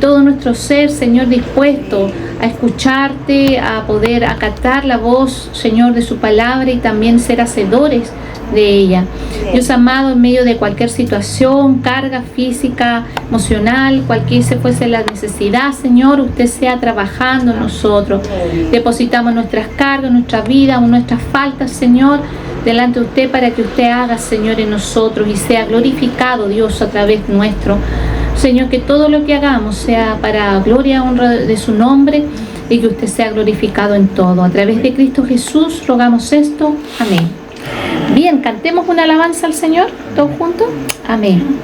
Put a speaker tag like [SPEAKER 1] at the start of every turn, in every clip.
[SPEAKER 1] todo nuestro ser, Señor, dispuesto a escucharte, a poder acatar la voz, Señor, de su palabra y también ser hacedores de ella. Dios amado, en medio de cualquier situación, carga física, emocional, cualquier se fuese la necesidad, Señor, usted sea trabajando en nosotros. Depositamos nuestras cargas, nuestra vida, nuestras faltas, Señor, delante de usted para que usted haga, Señor, en nosotros y sea glorificado, Dios, a través nuestro. Señor, que todo lo que hagamos sea para gloria y honra de su nombre y que usted sea glorificado en todo. A través de Cristo Jesús rogamos esto. Amén. Bien, cantemos una alabanza al Señor, todos juntos. Amén.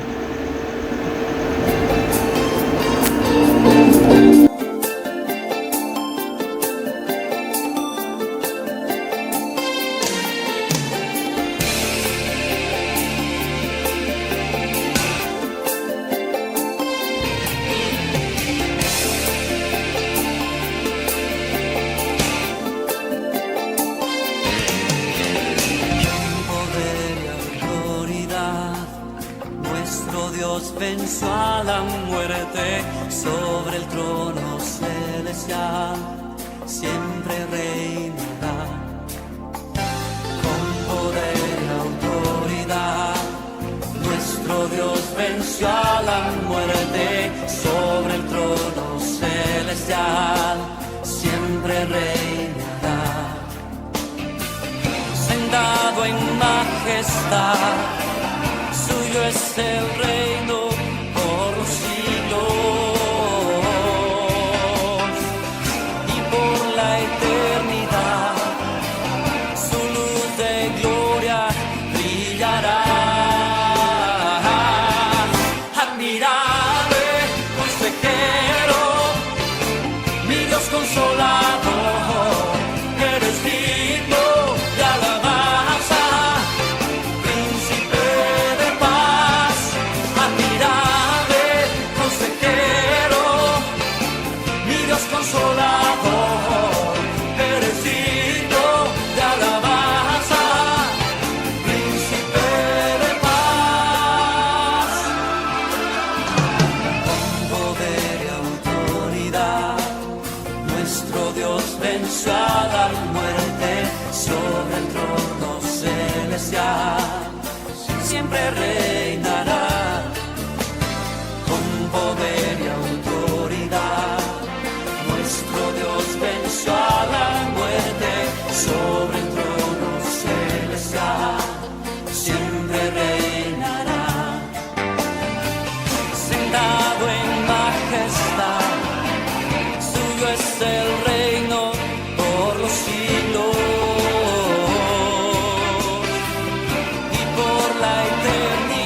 [SPEAKER 2] Venció a la muerte sobre el trono celestial, siempre reinará con poder y autoridad. Nuestro Dios venció a la muerte sobre el trono celestial, siempre reinará. Sentado en majestad, suyo es el reino por los siglos y por la eternidad. Su luz de gloria brillará. Admirable consejero, mi Dios consolador, eres digno de alabanza. Consolador, eres digno de alabanza, príncipe de paz. Con poder y autoridad, nuestro Dios venció a la muerte sobre el trono celestial, siempre reinará. Con poder y autoridad, nuestro Dios venció a la muerte sobre el trono celestial, siempre reinará. Sentado en majestad, suyo es el reino por los siglos y por la eternidad.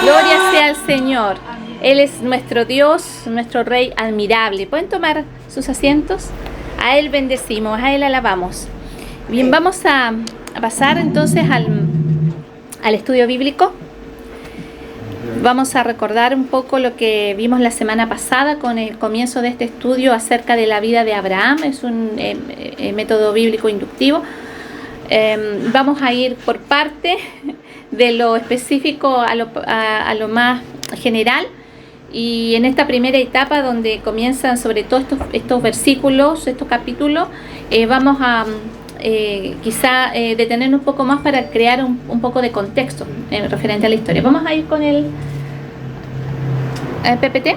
[SPEAKER 1] Gloria sea al Señor. Él es nuestro Dios, nuestro Rey admirable. ¿Pueden tomar sus asientos? A Él bendecimos, a Él alabamos. Bien, vamos a pasar entonces al estudio bíblico. Vamos a recordar un poco lo que vimos la semana pasada con el comienzo de este estudio acerca de la vida de Abraham. Es un método bíblico inductivo. Vamos a ir por parte de lo específico a lo más general, y en esta primera etapa donde comienzan sobre todo estos versículos, estos capítulos, vamos a quizá detenernos un poco más para crear un poco de contexto referente a la historia. Vamos a ir con el PPT.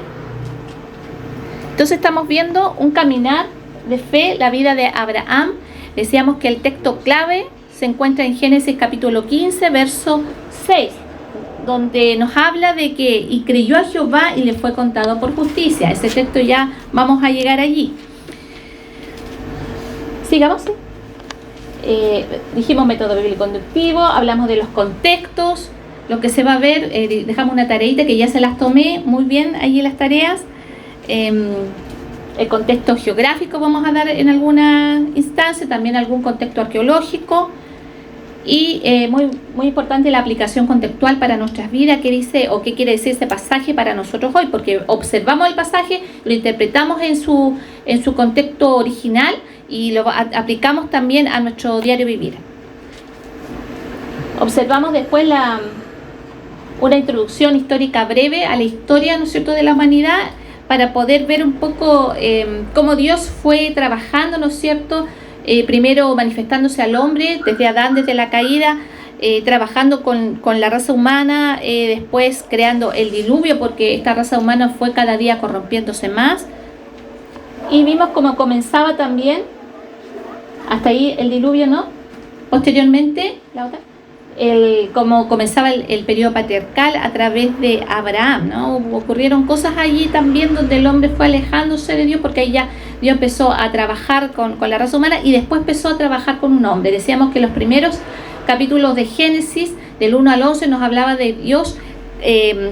[SPEAKER 1] Entonces estamos viendo un caminar de fe, la vida de Abraham. Decíamos que el texto clave se encuentra en Génesis capítulo 15, verso 6, donde nos habla de que y creyó a Jehová y le fue contado por justicia. Ese texto ya vamos a llegar allí. Sigamos. Dijimos método bíblico inductivo, hablamos de los contextos, lo que se va a ver, dejamos una tareita que ya se las tomé muy bien allí las tareas. El contexto geográfico vamos a dar en alguna instancia, también algún contexto arqueológico, y muy importante la aplicación contextual para nuestras vidas. ¿Qué dice o qué quiere decir este pasaje para nosotros hoy? Porque observamos el pasaje, lo interpretamos en su contexto original y lo aplicamos también a nuestro diario vivir. Observamos después una introducción histórica breve a la historia, ¿no es cierto?, de la humanidad, para poder ver un poco cómo Dios fue trabajando, ¿no es cierto?, primero manifestándose al hombre, desde Adán, desde la caída, trabajando con la raza humana, después creando el diluvio, porque esta raza humana fue cada día corrompiéndose más. Y vimos cómo comenzaba también, hasta ahí el diluvio, ¿no? Posteriormente, la otra, cómo comenzaba el periodo patriarcal a través de Abraham, ¿no? Ocurrieron cosas allí también donde el hombre fue alejándose de Dios, porque ahí ya Dios empezó a trabajar con la raza humana y después empezó a trabajar con un hombre. Decíamos que los primeros capítulos de Génesis, del 1 al 11, nos hablaba de Dios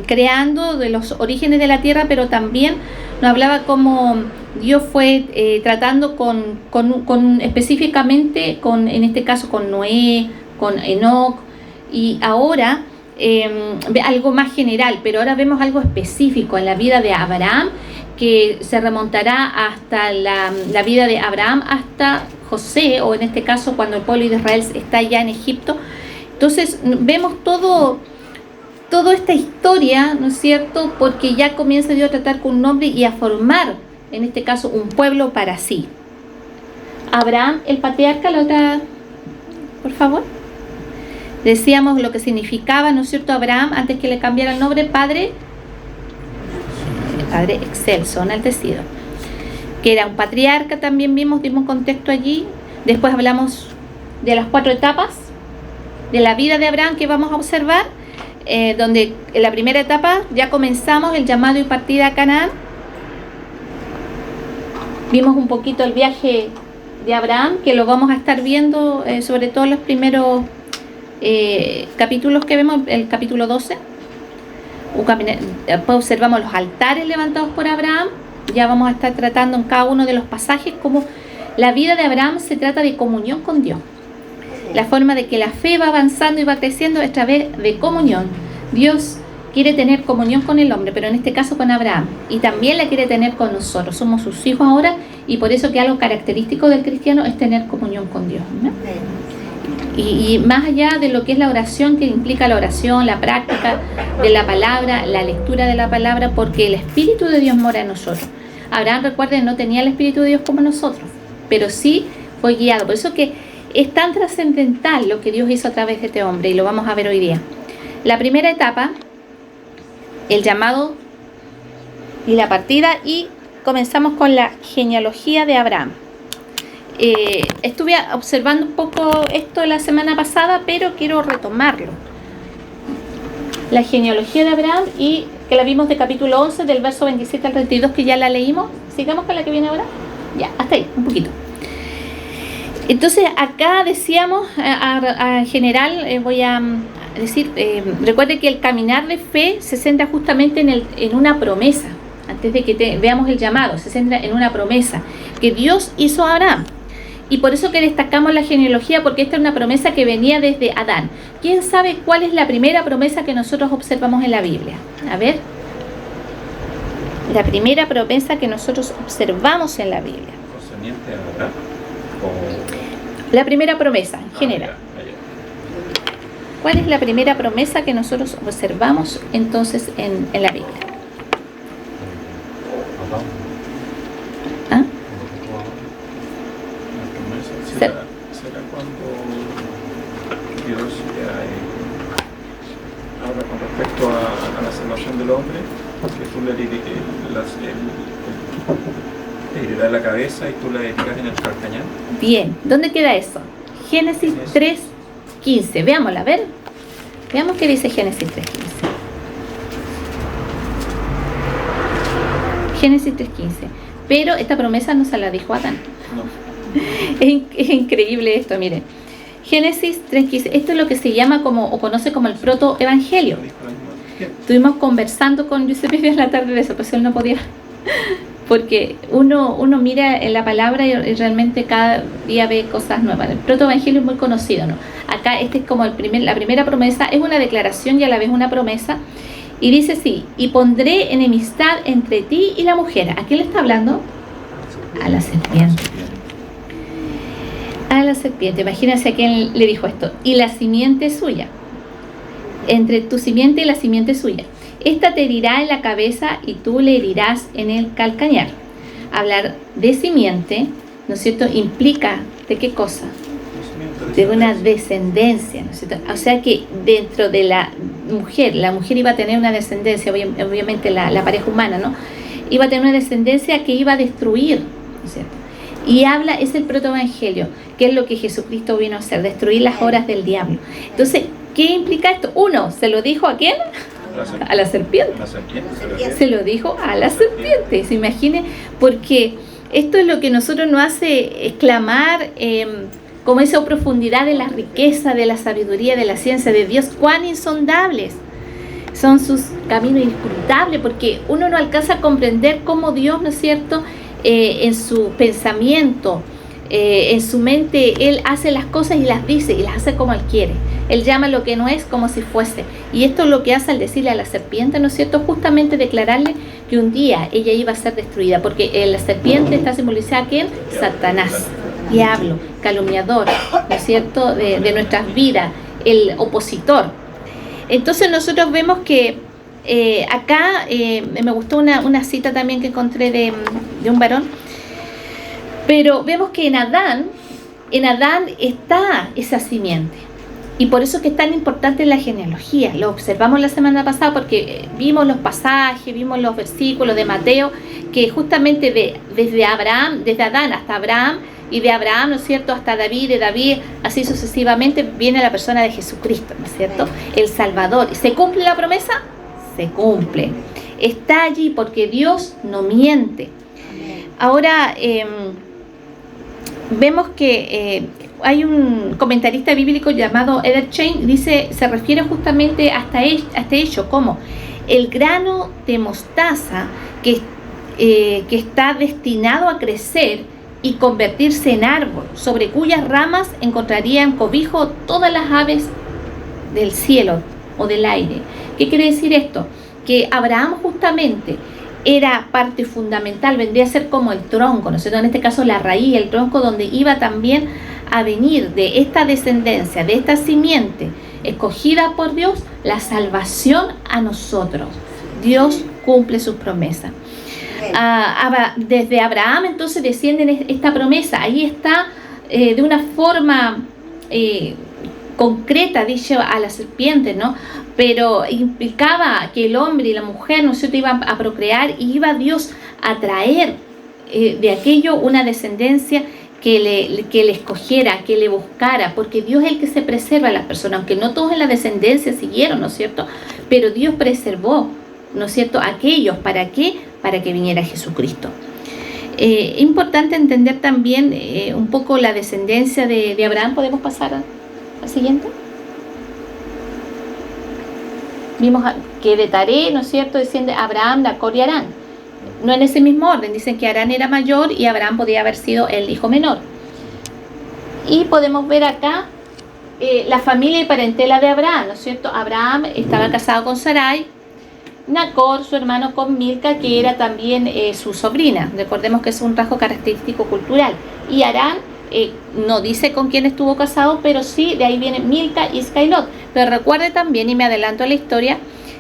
[SPEAKER 1] creando, de los orígenes de la tierra, pero también nos hablaba cómo Dios fue tratando específicamente en este caso con Noé, con Enoc, y ahora algo más general, pero ahora vemos algo específico en la vida de Abraham, que se remontará hasta la vida de Abraham hasta José, o en este caso cuando el pueblo de Israel está ya en Egipto. Entonces vemos toda esta historia, ¿no es cierto?, porque ya comienza Dios a tratar con un hombre y a formar, en este caso, un pueblo para sí. Abraham, el patriarca, la otra, por favor. Decíamos lo que significaba, ¿no es cierto?, Abraham, antes que le cambiara el nombre, Padre excelso, enaltecido, que era un patriarca. También dimos contexto allí. Después hablamos de las 4 etapas de la vida de Abraham que vamos a observar, donde en la primera etapa ya comenzamos el llamado y partida a Canaán. Vimos un poquito el viaje de Abraham, que lo vamos a estar viendo sobre todo en los primeros capítulos que vemos, el capítulo 12. Después observamos los altares levantados por Abraham. Ya vamos a estar tratando en cada uno de los pasajes cómo la vida de Abraham se trata de comunión con Dios. La forma de que la fe va avanzando y va creciendo es a través de comunión. Dios quiere tener comunión con el hombre, pero en este caso con Abraham, y también la quiere tener con nosotros. Somos sus hijos ahora, y por eso que algo característico del cristiano es tener comunión con Dios, ¿no? Y más allá de lo que es la oración, que implica la oración, la práctica de la palabra, la lectura de la palabra, porque el Espíritu de Dios mora en nosotros. Abraham, recuerden, no tenía el Espíritu de Dios como nosotros, pero sí fue guiado. Por eso que es tan trascendental lo que Dios hizo a través de este hombre, y lo vamos a ver hoy día. La primera etapa, el llamado y la partida, y comenzamos con la genealogía de Abraham. Estuve observando un poco esto la semana pasada, pero quiero retomarlo. La genealogía de Abraham, y que la vimos de capítulo 11, del verso 27 al 32, que ya la leímos. Sigamos con la que viene ahora. Ya, hasta ahí, un poquito. Entonces acá decíamos, en general, voy a Es decir, recuerde que el caminar de fe se centra justamente en una promesa. Antes de que veamos el llamado, se centra en una promesa que Dios hizo a Abraham. Y por eso que destacamos la genealogía, porque esta es una promesa que venía desde Adán. ¿Quién sabe cuál es la primera promesa que nosotros observamos en la Biblia? A ver. La primera promesa que nosotros observamos en la Biblia.
[SPEAKER 3] ¿Concerniente a Abraham?
[SPEAKER 1] La primera promesa, en general. ¿Cuál es la primera promesa que nosotros observamos entonces en la Biblia? ¿Ah?
[SPEAKER 3] ¿Será cuando Dios ya habla con respecto a la salvación del hombre? Que tú le herirás la cabeza y tú la herirás en el calcañar.
[SPEAKER 1] Bien, ¿dónde queda eso? Génesis 3:15. Veámosla, a ver. Veamos qué dice Génesis 3:15. Génesis 3:15. Pero esta promesa no se la dijo Adán.
[SPEAKER 3] No.
[SPEAKER 1] Es increíble esto, miren. Génesis 3:15. Esto es lo que se llama o conoce como el protoevangelio. Estuvimos conversando con Giuseppe en la tarde de eso, pues él no podía. Porque uno mira en la palabra y realmente cada día ve cosas nuevas. El protoevangelio es muy conocido, ¿no? Acá este es como la primera promesa, es una declaración y a la vez una promesa. Y dice así: y pondré enemistad entre ti y la mujer. ¿A quién le está hablando? A la serpiente. A la serpiente. Imagínense a quién le dijo esto. Y la simiente suya. Entre tu simiente y la simiente suya. Esta te herirá en la cabeza y tú le herirás en el calcañar. Hablar de simiente, ¿no es cierto?, implica ¿de qué cosa? De una descendencia, ¿no es cierto? O sea que dentro de la mujer iba a tener una descendencia, obviamente la pareja humana, ¿no? Iba a tener una descendencia que iba a destruir, ¿no es cierto? Y es el protoevangelio, que es lo que Jesucristo vino a hacer, destruir las obras del diablo. Entonces, ¿qué implica esto? Uno, ¿se lo dijo a quién? A la serpiente. Se lo dijo a la serpiente. Se imagine, porque esto es lo que nosotros nos hace exclamar como esa profundidad de la riqueza, de la sabiduría, de la ciencia de Dios. Cuán insondables son sus caminos, inescrutables, porque uno no alcanza a comprender cómo Dios, ¿no es cierto?, en su pensamiento, en su mente, Él hace las cosas y las dice y las hace como Él quiere. Él llama lo que no es como si fuese. Y esto es lo que hace al decirle a la serpiente, ¿no es cierto?, justamente declararle que un día ella iba a ser destruida, porque la serpiente está simbolizada ¿a quién? Satanás, diablo, calumniador, ¿no es cierto?, de nuestras vidas, el opositor. Entonces nosotros vemos que acá me gustó una cita también que encontré de un varón, pero vemos que en Adán está esa simiente. Y por eso que es tan importante la genealogía. Lo observamos la semana pasada porque vimos los pasajes, vimos los versículos de Mateo, que justamente desde Adán hasta Abraham, y de Abraham, ¿no es cierto?, hasta David, de David, así sucesivamente, viene la persona de Jesucristo, ¿no es cierto?, el Salvador. ¿Se cumple la promesa? Se cumple. Está allí porque Dios no miente. Ahora, vemos que hay un comentarista bíblico llamado Eder Chain, se refiere justamente a este hecho como el grano de mostaza que está destinado a crecer y convertirse en árbol, sobre cuyas ramas encontrarían cobijo todas las aves del cielo o del aire. ¿Qué quiere decir esto? Que Abraham justamente era parte fundamental, vendría a ser como el tronco, ¿no es cierto?, en este caso la raíz, el tronco donde iba también a venir de esta descendencia, de esta simiente escogida por Dios, la salvación a nosotros. Dios cumple sus promesas. Desde Abraham entonces desciende esta promesa. Ahí está de una forma concreta, dicho a la serpiente, ¿no? Pero implicaba que el hombre y la mujer, ¿no es cierto?, iban a procrear y iba Dios a traer de aquello una descendencia que le escogiera, que le buscara, porque Dios es el que se preserva a las personas, aunque no todos en la descendencia siguieron, ¿no es cierto?, pero Dios preservó, ¿no es cierto?, aquellos. ¿Para qué? Para que viniera Jesucristo. Es importante entender también un poco la descendencia de Abraham. ¿Podemos pasar al siguiente? Vimos que de Taré, ¿no es cierto?, desciende Abraham, Nacor y Harán. No en ese mismo orden, dicen que Harán era mayor y Abraham podía haber sido el hijo menor. Y podemos ver acá la familia y parentela de Abraham, ¿no es cierto? Abraham estaba casado con Sarai, Nacor, su hermano, con Milca, que era también su sobrina. Recordemos que es un rasgo característico cultural. Y Harán no dice con quién estuvo casado, pero sí, de ahí viene Milca, Isca y Lot. Pero recuerde también, y me adelanto a la historia,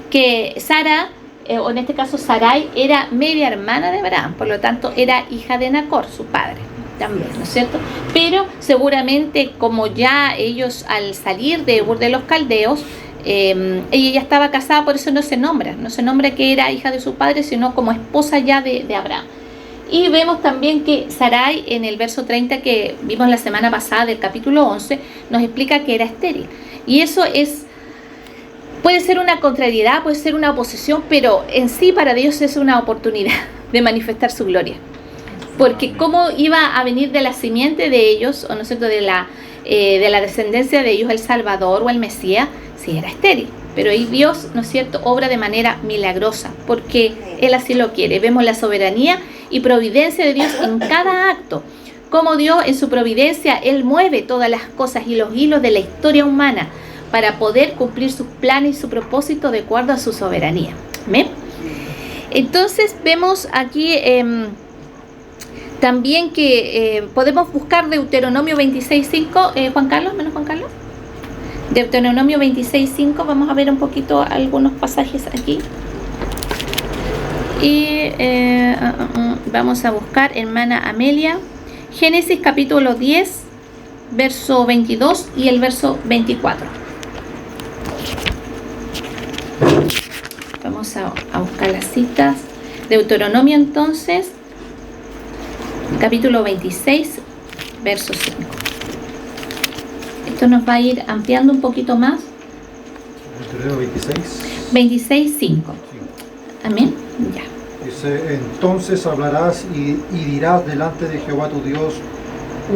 [SPEAKER 1] que Sara, o en este caso Sarai, era media hermana de Abraham, por lo tanto era hija de Nacor, su padre también, ¿no es cierto? Pero seguramente, como ya ellos al salir de Ur de los Caldeos, ella ya estaba casada, por eso no se nombra que era hija de su padre, sino como esposa ya de Abraham. Y vemos también que Sarai, en el verso 30 que vimos la semana pasada del capítulo 11, nos explica que era estéril. Y eso puede ser una contrariedad, puede ser una oposición, pero en sí para Dios es una oportunidad de manifestar su gloria. Porque cómo iba a venir de la simiente de ellos, o no sé, de la descendencia de ellos, el Salvador o el Mesías, si era estéril. Pero ahí Dios, ¿no es cierto?, obra de manera milagrosa, porque Él así lo quiere. Vemos la soberanía y providencia de Dios en cada acto. Como Dios en su providencia, Él mueve todas las cosas y los hilos de la historia humana para poder cumplir sus planes y su propósito de acuerdo a su soberanía. ¿Ven? Entonces vemos aquí también que podemos buscar Deuteronomio 26.5, Juan Carlos, menos Juan Carlos. Deuteronomio 26.5, vamos a ver un poquito algunos pasajes aquí. Y vamos a buscar, hermana Amelia, Génesis capítulo 10, verso 22 y el verso 24. Vamos a buscar las citas. Deuteronomio entonces, capítulo 26, verso 5. Esto nos va a ir ampliando un poquito más.
[SPEAKER 4] Deuteronomio 26.
[SPEAKER 1] 26.5. Amén. Ya.
[SPEAKER 4] Dice, entonces hablarás y dirás delante de Jehová tu Dios,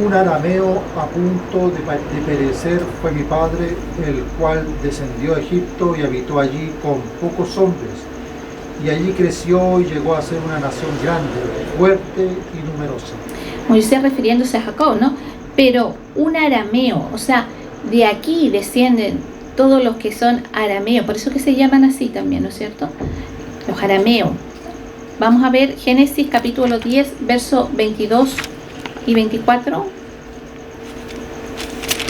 [SPEAKER 4] un arameo a punto de perecer fue mi padre, el cual descendió a Egipto y habitó allí con pocos hombres. Y allí creció y llegó a ser una nación grande, fuerte y numerosa.
[SPEAKER 1] Moisés refiriéndose a Jacob, ¿no? Pero un arameo, o sea, de aquí descienden todos los que son arameos, por eso que se llaman así también, ¿no es cierto? Los arameos. Vamos a ver Génesis capítulo 10, verso 22 y 24.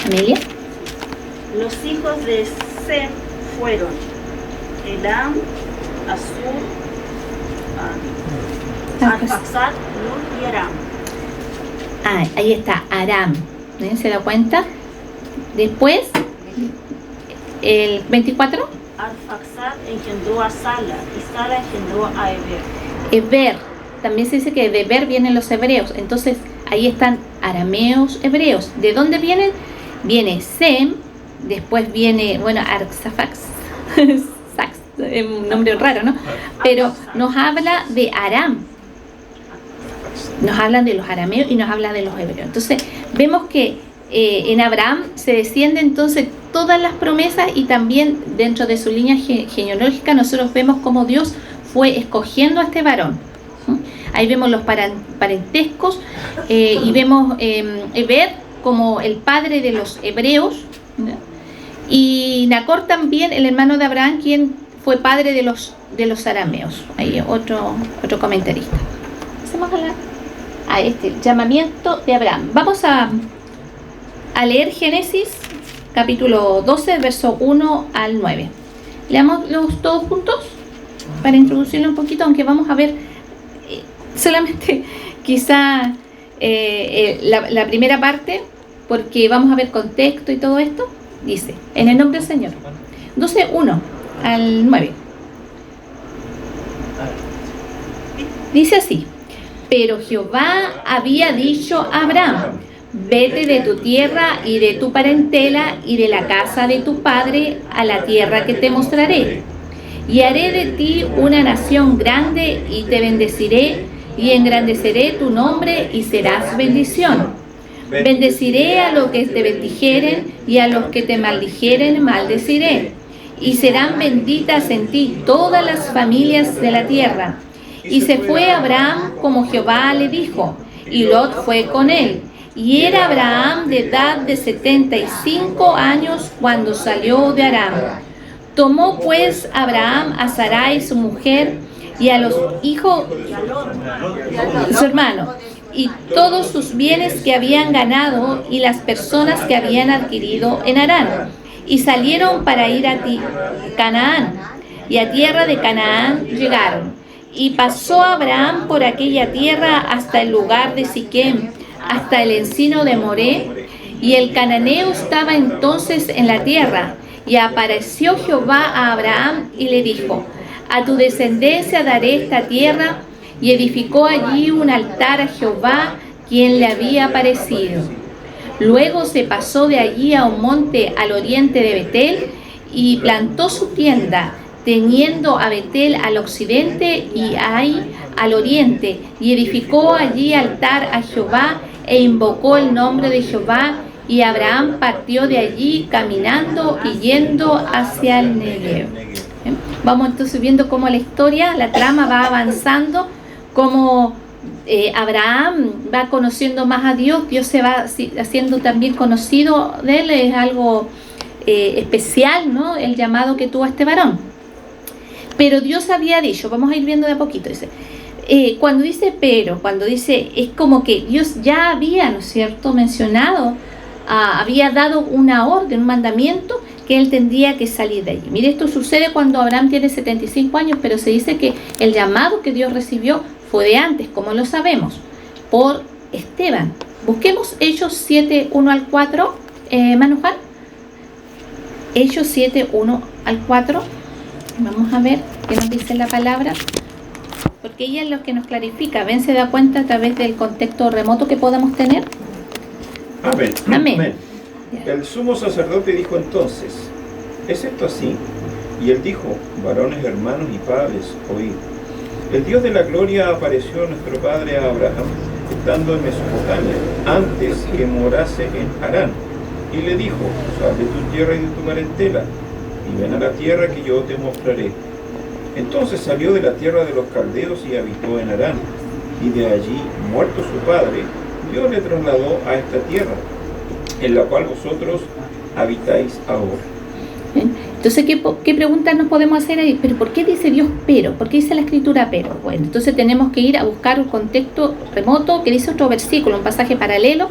[SPEAKER 1] Amelia.
[SPEAKER 5] Los hijos de Sem fueron Elam, Asur, Arphaxad, Lud y Aram.
[SPEAKER 1] Ah, ahí está, Aram. ¿Eh? ¿Se da cuenta? Después, el 24.
[SPEAKER 5] Arphaxad engendró a Sala y Sala engendró a Eber.
[SPEAKER 1] Eber. También se dice que de Eber vienen los hebreos. Entonces, ahí están arameos, hebreos. ¿De dónde vienen? Viene Sem, después viene, bueno, Arphaxad. Es un nombre raro, ¿no? Pero nos habla de Aram. Nos hablan de los arameos y nos habla de los hebreos. Entonces, vemos que en Abraham se desciende entonces todas las promesas y también dentro de su línea genealógica nosotros vemos cómo Dios fue escogiendo a este varón. Ahí vemos los parentescos y vemos Eber como el padre de los hebreos, ¿no? Y Nacor también, el hermano de Abraham, quien fue padre de los arameos. Ahí otro comentarista. Hacemos a este llamamiento de Abraham. Vamos a leer Génesis capítulo 12, verso 1 al 9. Leámoslos todos juntos para introducirlo un poquito, aunque vamos a ver solamente quizá la primera parte, porque vamos a ver contexto y todo esto. Dice, en el nombre del Señor. 12, 1 al 9. Dice así: pero Jehová había dicho a Abraham: vete de tu tierra y de tu parentela y de la casa de tu padre a la tierra que te mostraré. Y haré de ti una nación grande y te bendeciré y engrandeceré tu nombre y serás bendición. Bendeciré a los que te bendijeren y a los que te maldijeren maldeciré. y serán benditas en ti todas las familias de la tierra. Y se fue Abraham como Jehová le dijo, y Lot fue con él. Y era Abraham de edad de 75 años cuando salió de Aram. Tomó pues Abraham a Sarai su mujer y a los hijos de su hermano, y todos sus bienes que habían ganado y las personas que habían adquirido en Harán, y salieron para ir a Canaán, y a tierra de Canaán llegaron. Y pasó Abraham por aquella tierra hasta el lugar de Siquem, hasta el encino de Moré, y el cananeo estaba entonces en la tierra. Y apareció Jehová a Abraham y le dijo: a tu descendencia daré esta tierra. Y edificó allí un altar a Jehová, quien le había aparecido. Luego se pasó de allí a un monte al oriente de Betel, y plantó su tienda, teniendo a Betel al occidente y Ai al oriente, y edificó allí altar a Jehová, e invocó el nombre de Jehová. Y Abraham partió de allí caminando y yendo hacia el Negev. Vamos entonces viendo cómo la historia, la trama va avanzando, cómo Abraham va conociendo más a Dios, Dios se va haciendo también conocido de él, es algo especial, ¿no? El llamado que tuvo a este varón. Pero Dios había dicho, vamos a ir viendo de a poquito, dice, cuando dice pero, cuando dice, es como que Dios ya había, ¿no es cierto?, mencionado, había dado una orden, un mandamiento, que él tendría que salir de allí. Mire, esto sucede cuando Abraham tiene 75 años, pero se dice que el llamado que Dios recibió fue de antes, como lo sabemos, por Esteban. Busquemos Hechos 7, 1 al 4, Manuel. Hechos 7, 1 al 4. Vamos a ver qué nos dice la palabra, porque ella es lo que nos clarifica. ¿Ven? Se da cuenta a través del contexto remoto que podamos tener.
[SPEAKER 3] Amén.
[SPEAKER 1] Amén.
[SPEAKER 3] Amén. El sumo sacerdote dijo entonces: ¿es esto así? Y él dijo: varones, hermanos y padres, oíd. El Dios de la gloria apareció a nuestro padre Abraham, estando en Mesopotamia, antes que morase en Harán, y le dijo: sal de tu tierra y de tu parentela, y ven a la tierra que yo te mostraré. Entonces salió de la tierra de los caldeos y habitó en Harán, y de allí, muerto su padre, Dios le trasladó a esta tierra, en la cual vosotros habitáis ahora.
[SPEAKER 1] Entonces, ¿qué preguntas nos podemos hacer ahí? ¿Pero por qué dice Dios pero? ¿Por qué dice la escritura pero? Bueno, entonces tenemos que ir a buscar un contexto remoto que dice otro versículo, un pasaje paralelo,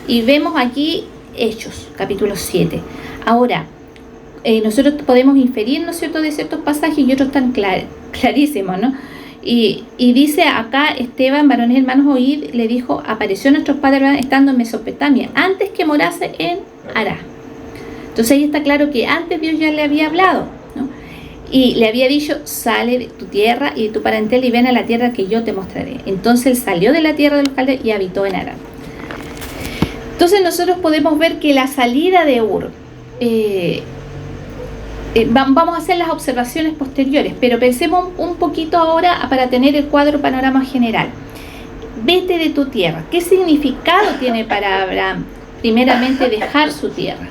[SPEAKER 1] y vemos aquí Hechos, capítulo 7. Ahora, nosotros podemos inferir, ¿no es cierto?, de ciertos pasajes, y otros están clarísimos, ¿no? Y dice acá, Esteban, varones hermanos, oíd, le dijo: apareció a nuestros padres estando en Mesopotamia, antes que morase en Harán. Entonces ahí está claro que antes Dios ya le había hablado, ¿no? Y le había dicho: sale de tu tierra y de tu parentela y ven a la tierra que yo te mostraré. Entonces él salió de la tierra de los caldeos y habitó en Harán. Entonces nosotros podemos ver que la salida de Ur, vamos a hacer las observaciones posteriores, pero pensemos un poquito ahora para tener el cuadro panorama general. Vete de tu tierra. ¿Qué significado tiene para Abraham? Primeramente, dejar su tierra,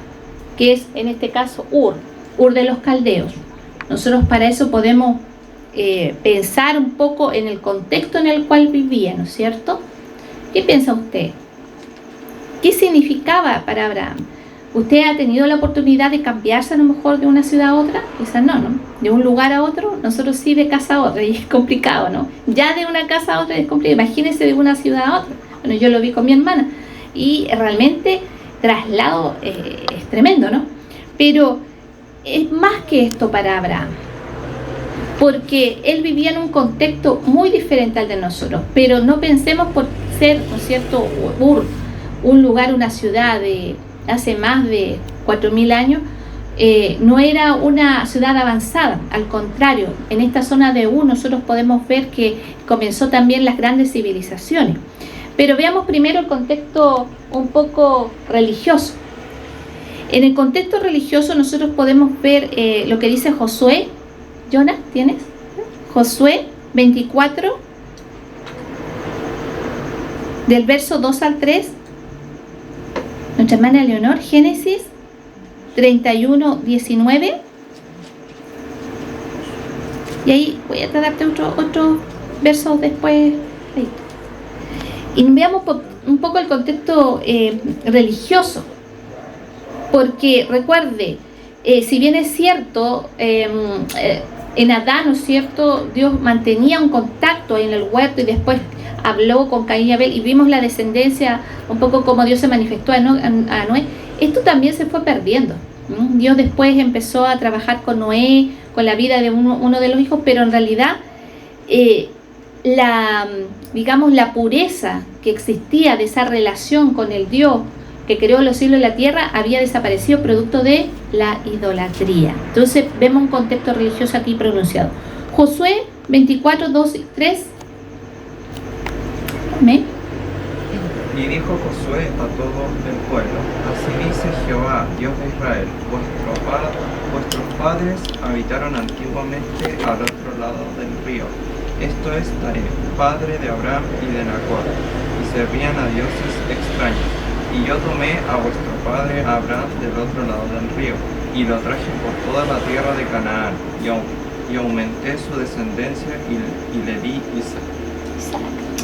[SPEAKER 1] que es en este caso Ur de los caldeos. Nosotros para eso podemos pensar un poco en el contexto en el cual vivía, ¿no es cierto? ¿Qué piensa usted? ¿Qué significaba para Abraham? ¿Usted ha tenido la oportunidad de cambiarse a lo mejor de una ciudad a otra? Quizás no, ¿no? De un lugar a otro, nosotros sí de casa a otra, y es complicado, ¿no? Ya de una casa a otra es complicado, imagínense de una ciudad a otra. Bueno, yo lo vi con mi hermana, y realmente traslado es tremendo, ¿no? Pero es más que esto para Abraham, porque él vivía en un contexto muy diferente al de nosotros, pero no pensemos por ser, ¿no es cierto?, Ur, un lugar, una ciudad de hace más de 4.000 años, no era una ciudad avanzada. Al contrario, en esta zona de Ur nosotros podemos ver que comenzó también las grandes civilizaciones. Pero veamos primero el contexto un poco religioso. En el contexto religioso nosotros podemos ver lo que dice Josué. Jonah, ¿tienes? Josué 24, del verso 2 al 3. Nuestra hermana Leonor, Génesis 31, 19. Y ahí voy a darte otro verso después. Ahí. Y veamos un poco el contexto religioso. Porque recuerde, si bien es cierto, en Adán, ¿no es cierto?, Dios mantenía un contacto ahí en el huerto y después habló con Caín y Abel y vimos la descendencia, un poco como Dios se manifestó a Noé. Esto también se fue perdiendo. Dios después empezó a trabajar con Noé, con la vida de uno de los hijos, pero en realidad la pureza que existía de esa relación con el Dios que creó los cielos y la tierra había desaparecido producto de la idolatría. Entonces vemos un contexto religioso aquí pronunciado. Josué 24, 2 y 3. Amén.
[SPEAKER 6] Y dijo Josué a todo el pueblo: así dice Jehová, Dios de Israel, vuestros padres habitaron antiguamente al otro lado del río, esto es Taré, padre de Abraham y de Nacor, y servían a dioses extraños. Y yo tomé a vuestro padre Abraham del otro lado del río, y lo traje por toda la tierra de Canaán, y aumenté su descendencia y le di Isaac.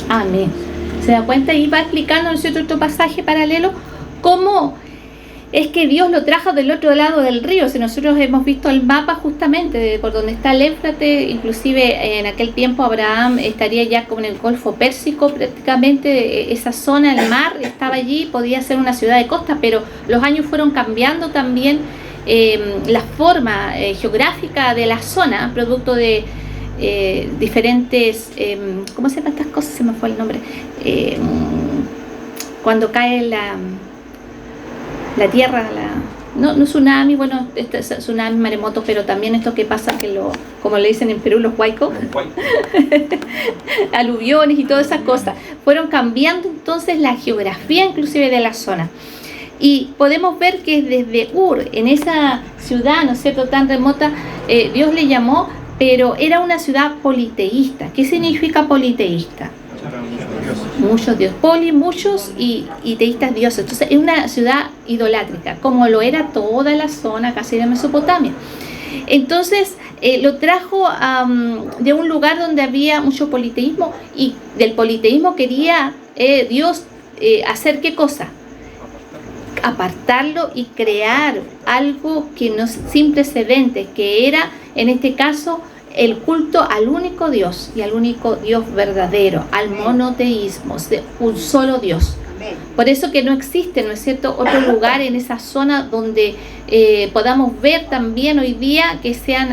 [SPEAKER 1] Amén. ¿Se da cuenta? Y va explicando, ¿no es cierto?, otro pasaje paralelo, cómo es que Dios lo trajo del otro lado del río. Si nosotros hemos visto el mapa justamente por donde está el Éufrates, inclusive en aquel tiempo Abraham estaría ya como en el Golfo Pérsico, prácticamente esa zona, el mar estaba allí, podía ser una ciudad de costa, pero los años fueron cambiando también la forma geográfica de la zona, producto de diferentes, ¿cómo se llaman estas cosas? Se me fue el nombre. Cuando cae la tierra, no tsunami, bueno, tsunami, maremoto, pero también esto que pasa que como le dicen en Perú, los huaicos, aluviones y todas esas cosas, fueron cambiando entonces la geografía inclusive de la zona. Y podemos ver que desde Ur, en esa ciudad, ¿no es cierto?, tan remota, Dios le llamó, pero era una ciudad politeísta. ¿Qué significa politeísta? Muchos dioses, muchos y teístas dioses. Entonces es una ciudad idolátrica, como lo era toda la zona casi de Mesopotamia. Entonces lo trajo de un lugar donde había mucho politeísmo, y del politeísmo quería Dios hacer ¿qué cosa? Apartarlo y crear algo que no sin precedentes, que era en este caso el culto al único Dios y al único Dios verdadero, al monoteísmo, de un solo Dios. Por eso que no existe, ¿no es cierto?, otro lugar en esa zona donde podamos ver también hoy día que sean,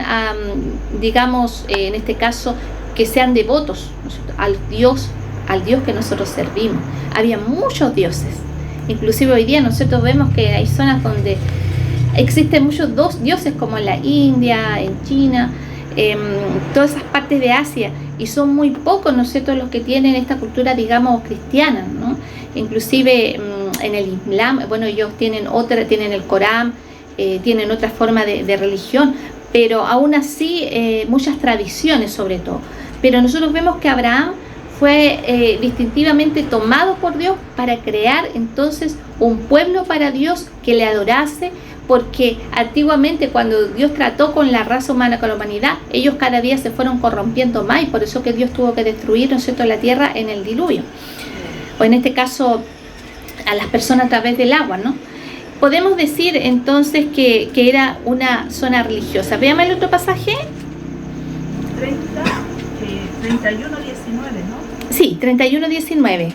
[SPEAKER 1] digamos, en este caso, que sean devotos, ¿no es cierto?, al Dios que nosotros servimos. Había muchos dioses. Inclusive hoy día nosotros vemos que hay zonas donde existen muchos dioses, como en la India, en China, todas esas partes de Asia, y son muy pocos, ¿no es cierto?, los que tienen esta cultura, digamos, cristiana, ¿no? Inclusive en el Islam, bueno, ellos tienen el Corán, tienen otra forma de religión, pero aún así muchas tradiciones sobre todo. Pero nosotros vemos que Abraham fue distintivamente tomado por Dios para crear entonces un pueblo para Dios que le adorase, porque antiguamente cuando Dios trató con la raza humana, con la humanidad, ellos cada día se fueron corrompiendo más, y por eso que Dios tuvo que destruir, ¿no es cierto?, la tierra en el diluvio, o en este caso a las personas a través del agua, ¿no? Podemos decir entonces que era una zona religiosa. Veamos el otro pasaje.
[SPEAKER 5] 31, 19, ¿no?
[SPEAKER 1] Sí, 31, 19.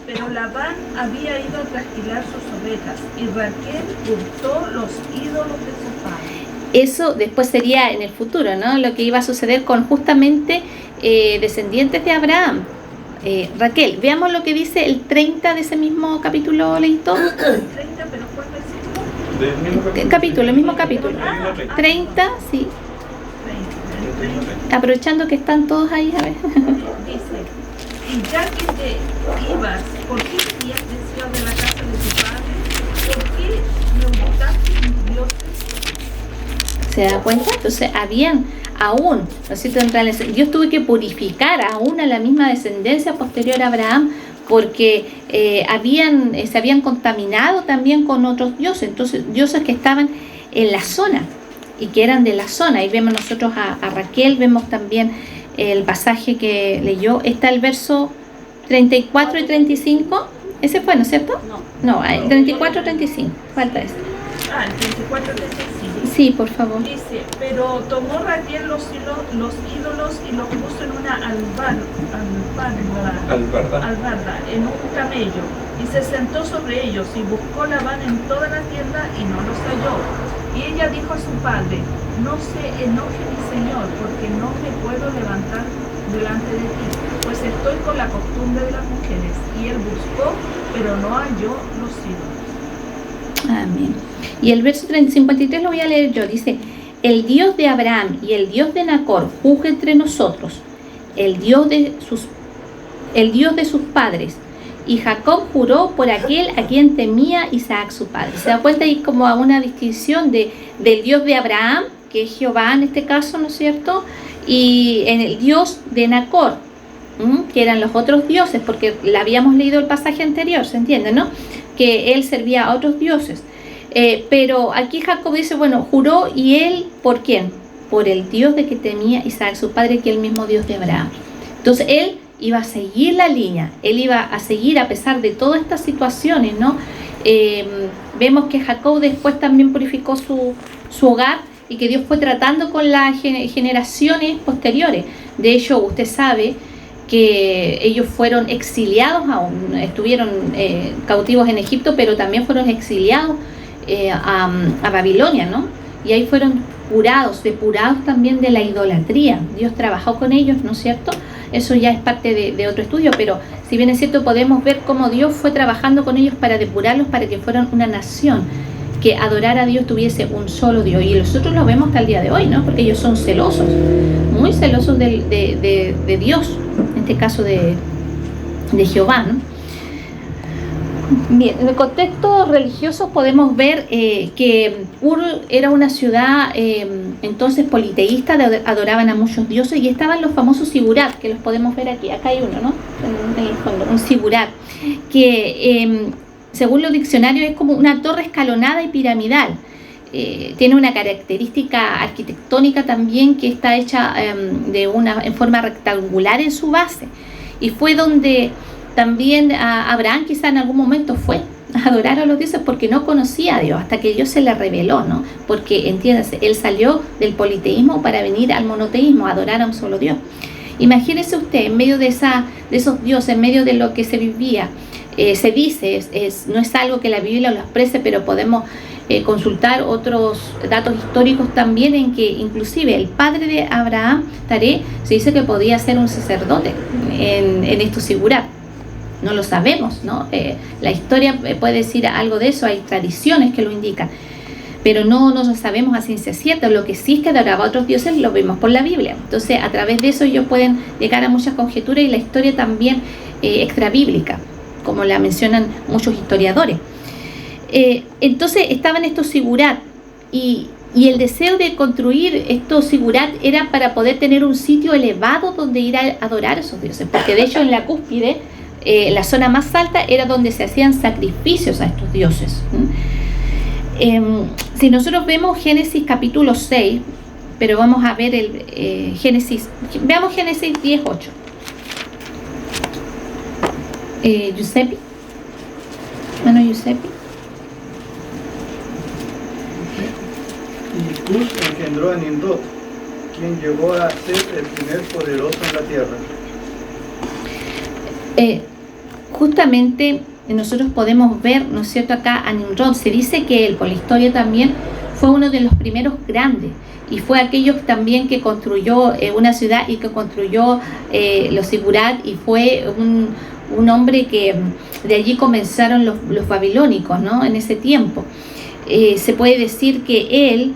[SPEAKER 5] Pero Labán había ido a trasquilar sus ovejas, y Raquel hurtó los ídolos de su padre.
[SPEAKER 1] Eso después sería en el futuro, ¿no?, lo que iba a suceder con justamente descendientes de Abraham. Raquel, veamos lo que dice el 30 de ese mismo capítulo, ¿leíto?
[SPEAKER 5] 30, pero ¿cuál
[SPEAKER 1] versículo? El mismo capítulo. 30, sí.
[SPEAKER 5] 30.
[SPEAKER 1] Aprovechando que están todos ahí, a ver.
[SPEAKER 5] Dice: y ya que te ibas, ¿por qué querías desear de la casa de tu padre? ¿Por qué me ocultaste mis dioses?
[SPEAKER 1] ¿Se da cuenta? Entonces habían aún, ¿no es cierto?, Dios tuvo que purificar aún a la misma descendencia posterior a Abraham, porque se habían contaminado también con otros dioses, entonces dioses que estaban en la zona. y que eran de la zona. Ahí vemos nosotros a Raquel, vemos también el pasaje que leyó. Está el verso 34 y 35. Ese fue, ¿no es cierto? No, el 34 y 35. Falta ese.
[SPEAKER 5] El 34 de ese.
[SPEAKER 1] Sí, por favor.
[SPEAKER 5] Dice, pero tomó Raquel los ídolos y los puso en una albarda, en un camello, y se sentó sobre ellos y buscó Labán en toda la tienda y no los halló. Y ella dijo a su padre, no se enoje mi señor, porque no me puedo levantar delante de ti, pues estoy con la costumbre de las mujeres. Y él buscó, pero no halló los ídolos.
[SPEAKER 1] Amén. Y el verso 53 lo voy a leer yo. Dice, el Dios de Abraham y el Dios de Nacor juzgue entre nosotros, el Dios de sus padres. Y Jacob juró por aquel a quien temía Isaac su padre. Se da cuenta ahí como a una distinción del Dios de Abraham, que es Jehová en este caso, ¿no es cierto? Y en el Dios de Nacor, que eran los otros dioses, porque le habíamos leído el pasaje anterior, ¿se entiende, no? Que él servía a otros dioses. Pero aquí Jacob dice, bueno, juró, y él, ¿por quién? Por el Dios de que temía Isaac su padre, que es el mismo Dios de Abraham. Entonces él iba a seguir la línea, él iba a seguir a pesar de todas estas situaciones, ¿no? Vemos que Jacob después también purificó su hogar, y que Dios fue tratando con las generaciones posteriores. De hecho, usted sabe que ellos fueron exiliados aún, estuvieron cautivos en Egipto, pero también fueron exiliados a Babilonia, ¿no? Y ahí fueron depurados también de la idolatría. Dios trabajó con ellos, ¿no es cierto? Eso ya es parte de otro estudio, pero si bien es cierto, podemos ver cómo Dios fue trabajando con ellos para depurarlos, para que fueran una nación que adorara a Dios, tuviese un solo Dios. Y nosotros lo vemos hasta el día de hoy, ¿no? Porque ellos son celosos, muy celosos de Dios, en este caso de Jehová, ¿no? Bien, en el contexto religioso podemos ver que Ur era una ciudad entonces politeísta, adoraban a muchos dioses, y estaban los famosos sigurat, que los podemos ver aquí. Acá hay uno, ¿no? En el fondo, un sigurat, que según los diccionarios es como una torre escalonada y piramidal. Tiene una característica arquitectónica también, que está hecha en forma rectangular en su base, y fue donde también Abraham quizá en algún momento fue a adorar a los dioses, porque no conocía a Dios, hasta que Dios se le reveló, ¿no? Porque, entiéndase, él salió del politeísmo para venir al monoteísmo, a adorar a un solo Dios. Imagínese usted, en medio de esos dioses, en medio de lo que se vivía, se dice, no es algo que la Biblia lo exprese, pero podemos consultar otros datos históricos también, en que inclusive el padre de Abraham, Taré, se dice que podía ser un sacerdote en estos sigurat. No lo sabemos, ¿no? La historia puede decir algo de eso, hay tradiciones que lo indican, pero no lo sabemos a ciencia cierta. Lo que sí es que adoraba a otros dioses, lo vimos por la Biblia. Entonces, a través de eso ellos pueden llegar a muchas conjeturas, y la historia también extrabíblica, como la mencionan muchos historiadores. Entonces estaban estos sigurat, y el deseo de construir estos sigurat era para poder tener un sitio elevado donde ir a adorar a esos dioses, porque de hecho en la cúspide, la zona más alta, era donde se hacían sacrificios a estos dioses. Si nosotros vemos Génesis capítulo 6, pero vamos a ver veamos Génesis 10:8. Giuseppe. Bueno, Giuseppe.
[SPEAKER 7] Y Cus engendró a Nimrod, quien llegó a ser el primer poderoso en la tierra.
[SPEAKER 1] Justamente nosotros podemos ver, ¿no es cierto?, acá a Nimrod. Se dice que él, por la historia también, fue uno de los primeros grandes, y fue aquellos también que construyó una ciudad, y que construyó los sigurat, y fue un hombre que de allí comenzaron los babilónicos, ¿no? En ese tiempo. Se puede decir que él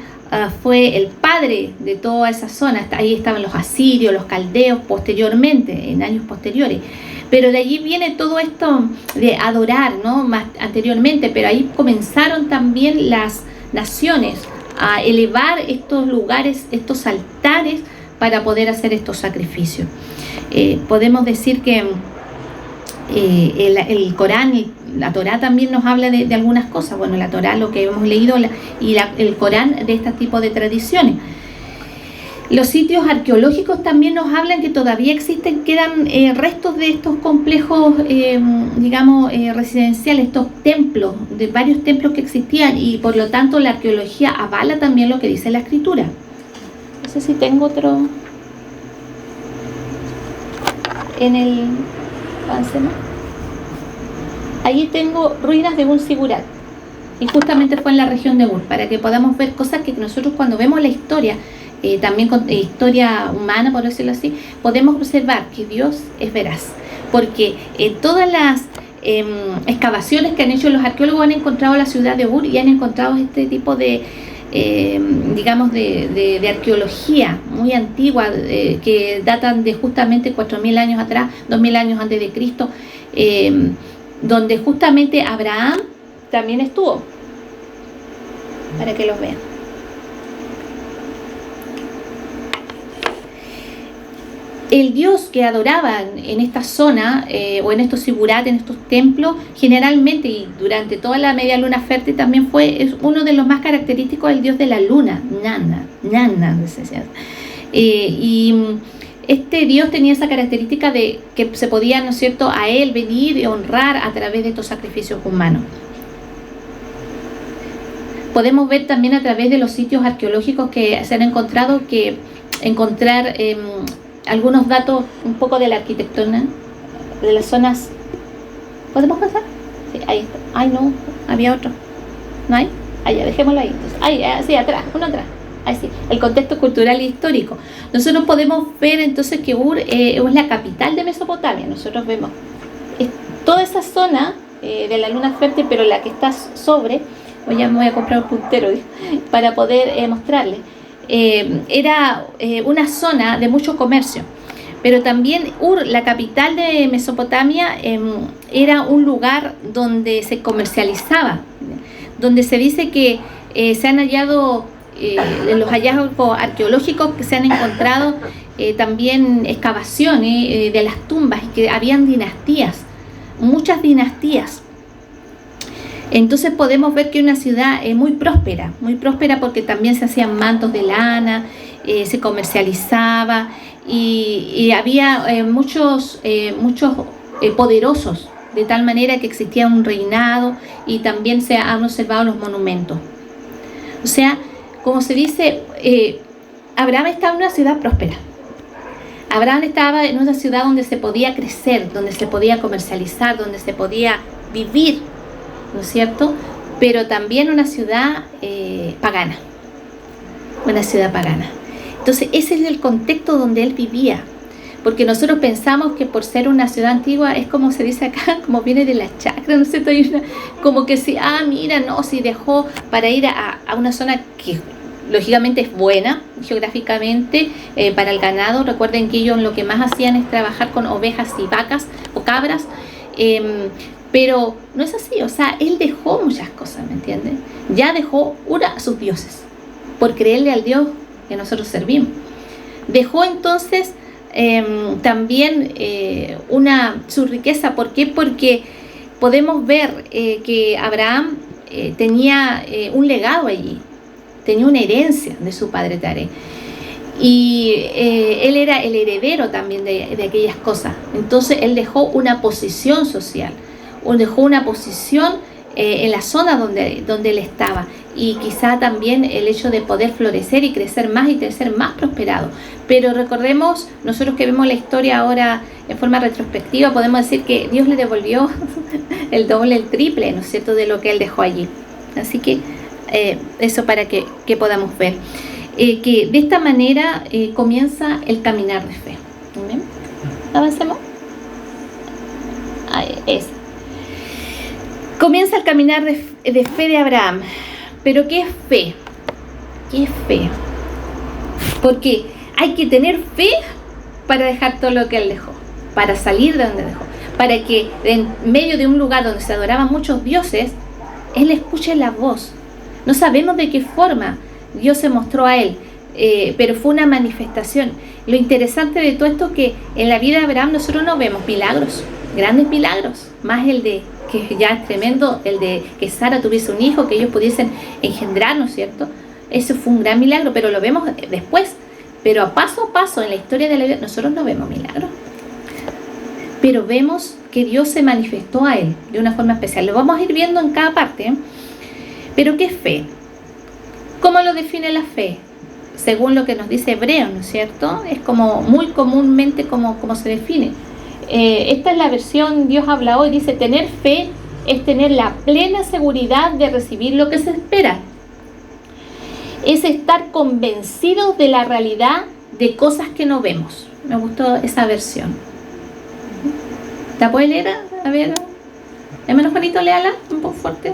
[SPEAKER 1] fue el padre de toda esa zona. Ahí estaban los asirios, los caldeos posteriormente, en años posteriores. Pero de allí viene todo esto de adorar, ¿no? Más anteriormente, pero ahí comenzaron también las naciones a elevar estos lugares, estos altares, para poder hacer estos sacrificios. Podemos decir que el Corán, la Torá también nos habla de algunas cosas. Bueno, la Torá, lo que hemos leído, el Corán, de este tipo de tradiciones. Los sitios arqueológicos también nos hablan que todavía existen, quedan restos de estos complejos, residenciales, estos templos, de varios templos que existían, y por lo tanto la arqueología avala también lo que dice la escritura. No sé si tengo otro en el avance, ¿no? Allí tengo ruinas de un sigurat, y justamente fue en la región de Ur, para que podamos ver cosas que nosotros, cuando vemos la historia, también con historia humana, por decirlo así, podemos observar que Dios es veraz, porque todas las excavaciones que han hecho los arqueólogos han encontrado la ciudad de Ur y han encontrado este tipo de de arqueología muy antigua, que datan de justamente 4.000 años atrás, 2.000 años antes de Cristo, donde justamente Abraham también estuvo, para que los vean. El Dios que adoraban en esta zona, o en estos sigurat, en estos templos, generalmente y durante toda la media luna fértil también es uno de los más característicos, el Dios de la luna, Nana, y este Dios tenía esa característica de que se podía, ¿no es cierto?, a él venir y honrar a través de estos sacrificios humanos. Podemos ver también a través de los sitios arqueológicos que se han encontrado, que encontrar algunos datos un poco de la arquitectura de las zonas. ¿Podemos pasar? Sí, ahí está. Ay, no, había otro. ¿No hay? Ahí, dejémoslo ahí. Entonces, ahí, sí, atrás, uno atrás. Ahí sí, el contexto cultural e histórico. Nosotros podemos ver entonces que Ur es la capital de Mesopotamia. Nosotros vemos toda esa zona de la luna fértil, pero la que está sobre, ya me voy a comprar un puntero para poder mostrarles. Era una zona de mucho comercio, pero también Ur, la capital de Mesopotamia, era un lugar donde se comercializaba, donde se dice que se han hallado, en los hallazgos arqueológicos que se han encontrado también excavaciones de las tumbas, y que habían dinastías, muchas dinastías. Entonces podemos ver que es una ciudad muy próspera porque también se hacían mantos de lana, se comercializaba, y había muchos poderosos, de tal manera que existía un reinado, y también se han observado los monumentos. O sea, como se dice, Abraham estaba en una ciudad próspera. Abraham estaba en una ciudad donde se podía crecer, donde se podía comercializar, donde se podía vivir, ¿no es cierto? Pero también una ciudad pagana. Una ciudad pagana. Entonces ese es el contexto donde él vivía. Porque nosotros pensamos que por ser una ciudad antigua, es como se dice acá, como viene de la chacra, ¿no es cierto? Como que si, mira, no, si dejó para ir a una zona que lógicamente es buena geográficamente para el ganado. Recuerden que ellos lo que más hacían es trabajar con ovejas y vacas o cabras, pero no es así. O sea, él dejó muchas cosas, ¿me entienden? Ya dejó a sus dioses por creerle al Dios que nosotros servimos. Dejó entonces también su riqueza. ¿Por qué? Porque podemos ver que Abraham tenía un legado allí, tenía una herencia de su padre Taré, y él era el heredero también de aquellas cosas. Entonces él dejó una posición social, dejó una posición en la zona donde él estaba, y quizá también el hecho de poder florecer y crecer más y ser más prosperado. Pero recordemos, nosotros que vemos la historia ahora en forma retrospectiva, podemos decir que Dios le devolvió el doble, el triple, ¿no es cierto?, de lo que él dejó allí. Así que eso para que podamos ver que de esta manera comienza el caminar de fe. ¿Bien? Avancemos. Ahí es. Comienza el caminar de fe de Abraham. Pero ¿qué es fe? ¿Qué es fe? Porque hay que tener fe para dejar todo lo que él dejó, para salir de donde dejó, para que en medio de un lugar donde se adoraban muchos dioses, él escuche la voz. No sabemos de qué forma Dios se mostró a él, pero fue una manifestación. Lo interesante de todo esto es que en la vida de Abraham nosotros no vemos milagros, grandes milagros, más el de, que ya es tremendo, el de que Sara tuviese un hijo, que ellos pudiesen engendrar, ¿no es cierto? Eso fue un gran milagro, pero lo vemos después. Pero a paso en la historia de la vida, nosotros no vemos milagros. Pero vemos que Dios se manifestó a él de una forma especial. Lo vamos a ir viendo en cada parte, ¿eh? Pero ¿qué es fe? ¿Cómo lo define la fe? Según lo que nos dice Hebreos, ¿no es cierto? Es como muy comúnmente como se define. Esta es la versión Dios habla hoy. Dice, tener fe es tener la plena seguridad de recibir lo que se espera. Es estar convencidos de la realidad de cosas que no vemos. Me gustó esa versión. ¿La puede leer? A ver. Hermano Juanito, léala un poco fuerte.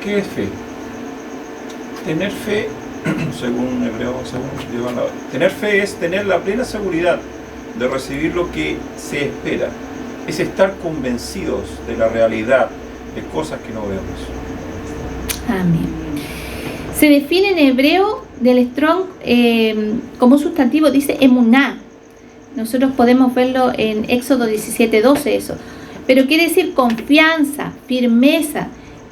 [SPEAKER 3] ¿Qué es fe? Tener fe, según Hebreo, tener fe es tener la plena seguridad de recibir lo que se espera. Es estar convencidos de la realidad de cosas que no vemos.
[SPEAKER 1] Amén. Se define en hebreo del Strong como un sustantivo, dice emuná. Nosotros podemos verlo en Éxodo 17:12 eso. Pero quiere decir confianza, firmeza.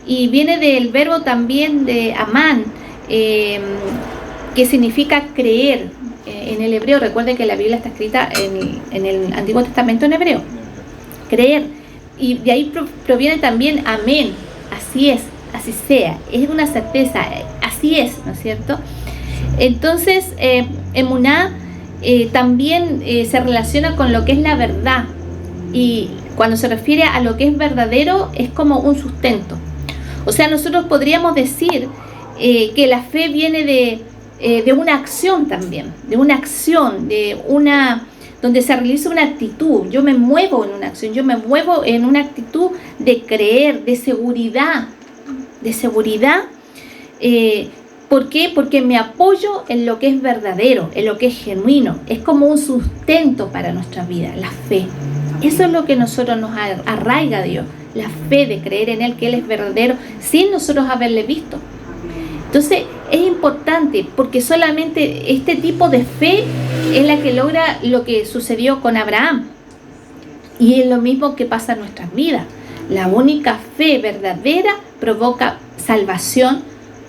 [SPEAKER 1] Y viene del verbo también de amán, que significa creer. En el hebreo, recuerden que la Biblia está escrita en el Antiguo Testamento en hebreo. Creer. Y de ahí proviene también amén. Así es, así sea. Es una certeza. Así es, ¿no es cierto? Entonces, emuná también se relaciona con lo que es la verdad. Y cuando se refiere a lo que es verdadero, es como un sustento. O sea, nosotros podríamos decir que la fe viene de una acción también, de una acción, donde se realiza una actitud. Yo me muevo en una acción, yo me muevo en una actitud de creer, de seguridad. ¿Por qué? Porque me apoyo en lo que es verdadero, en lo que es genuino. Es como un sustento para nuestra vida, la fe. Eso es lo que nosotros nos arraiga a Dios, la fe de creer en Él, que Él es verdadero, sin nosotros haberle visto. Entonces es importante, porque solamente este tipo de fe es la que logra lo que sucedió con Abraham. Y es lo mismo que pasa en nuestras vidas. La única fe verdadera provoca salvación,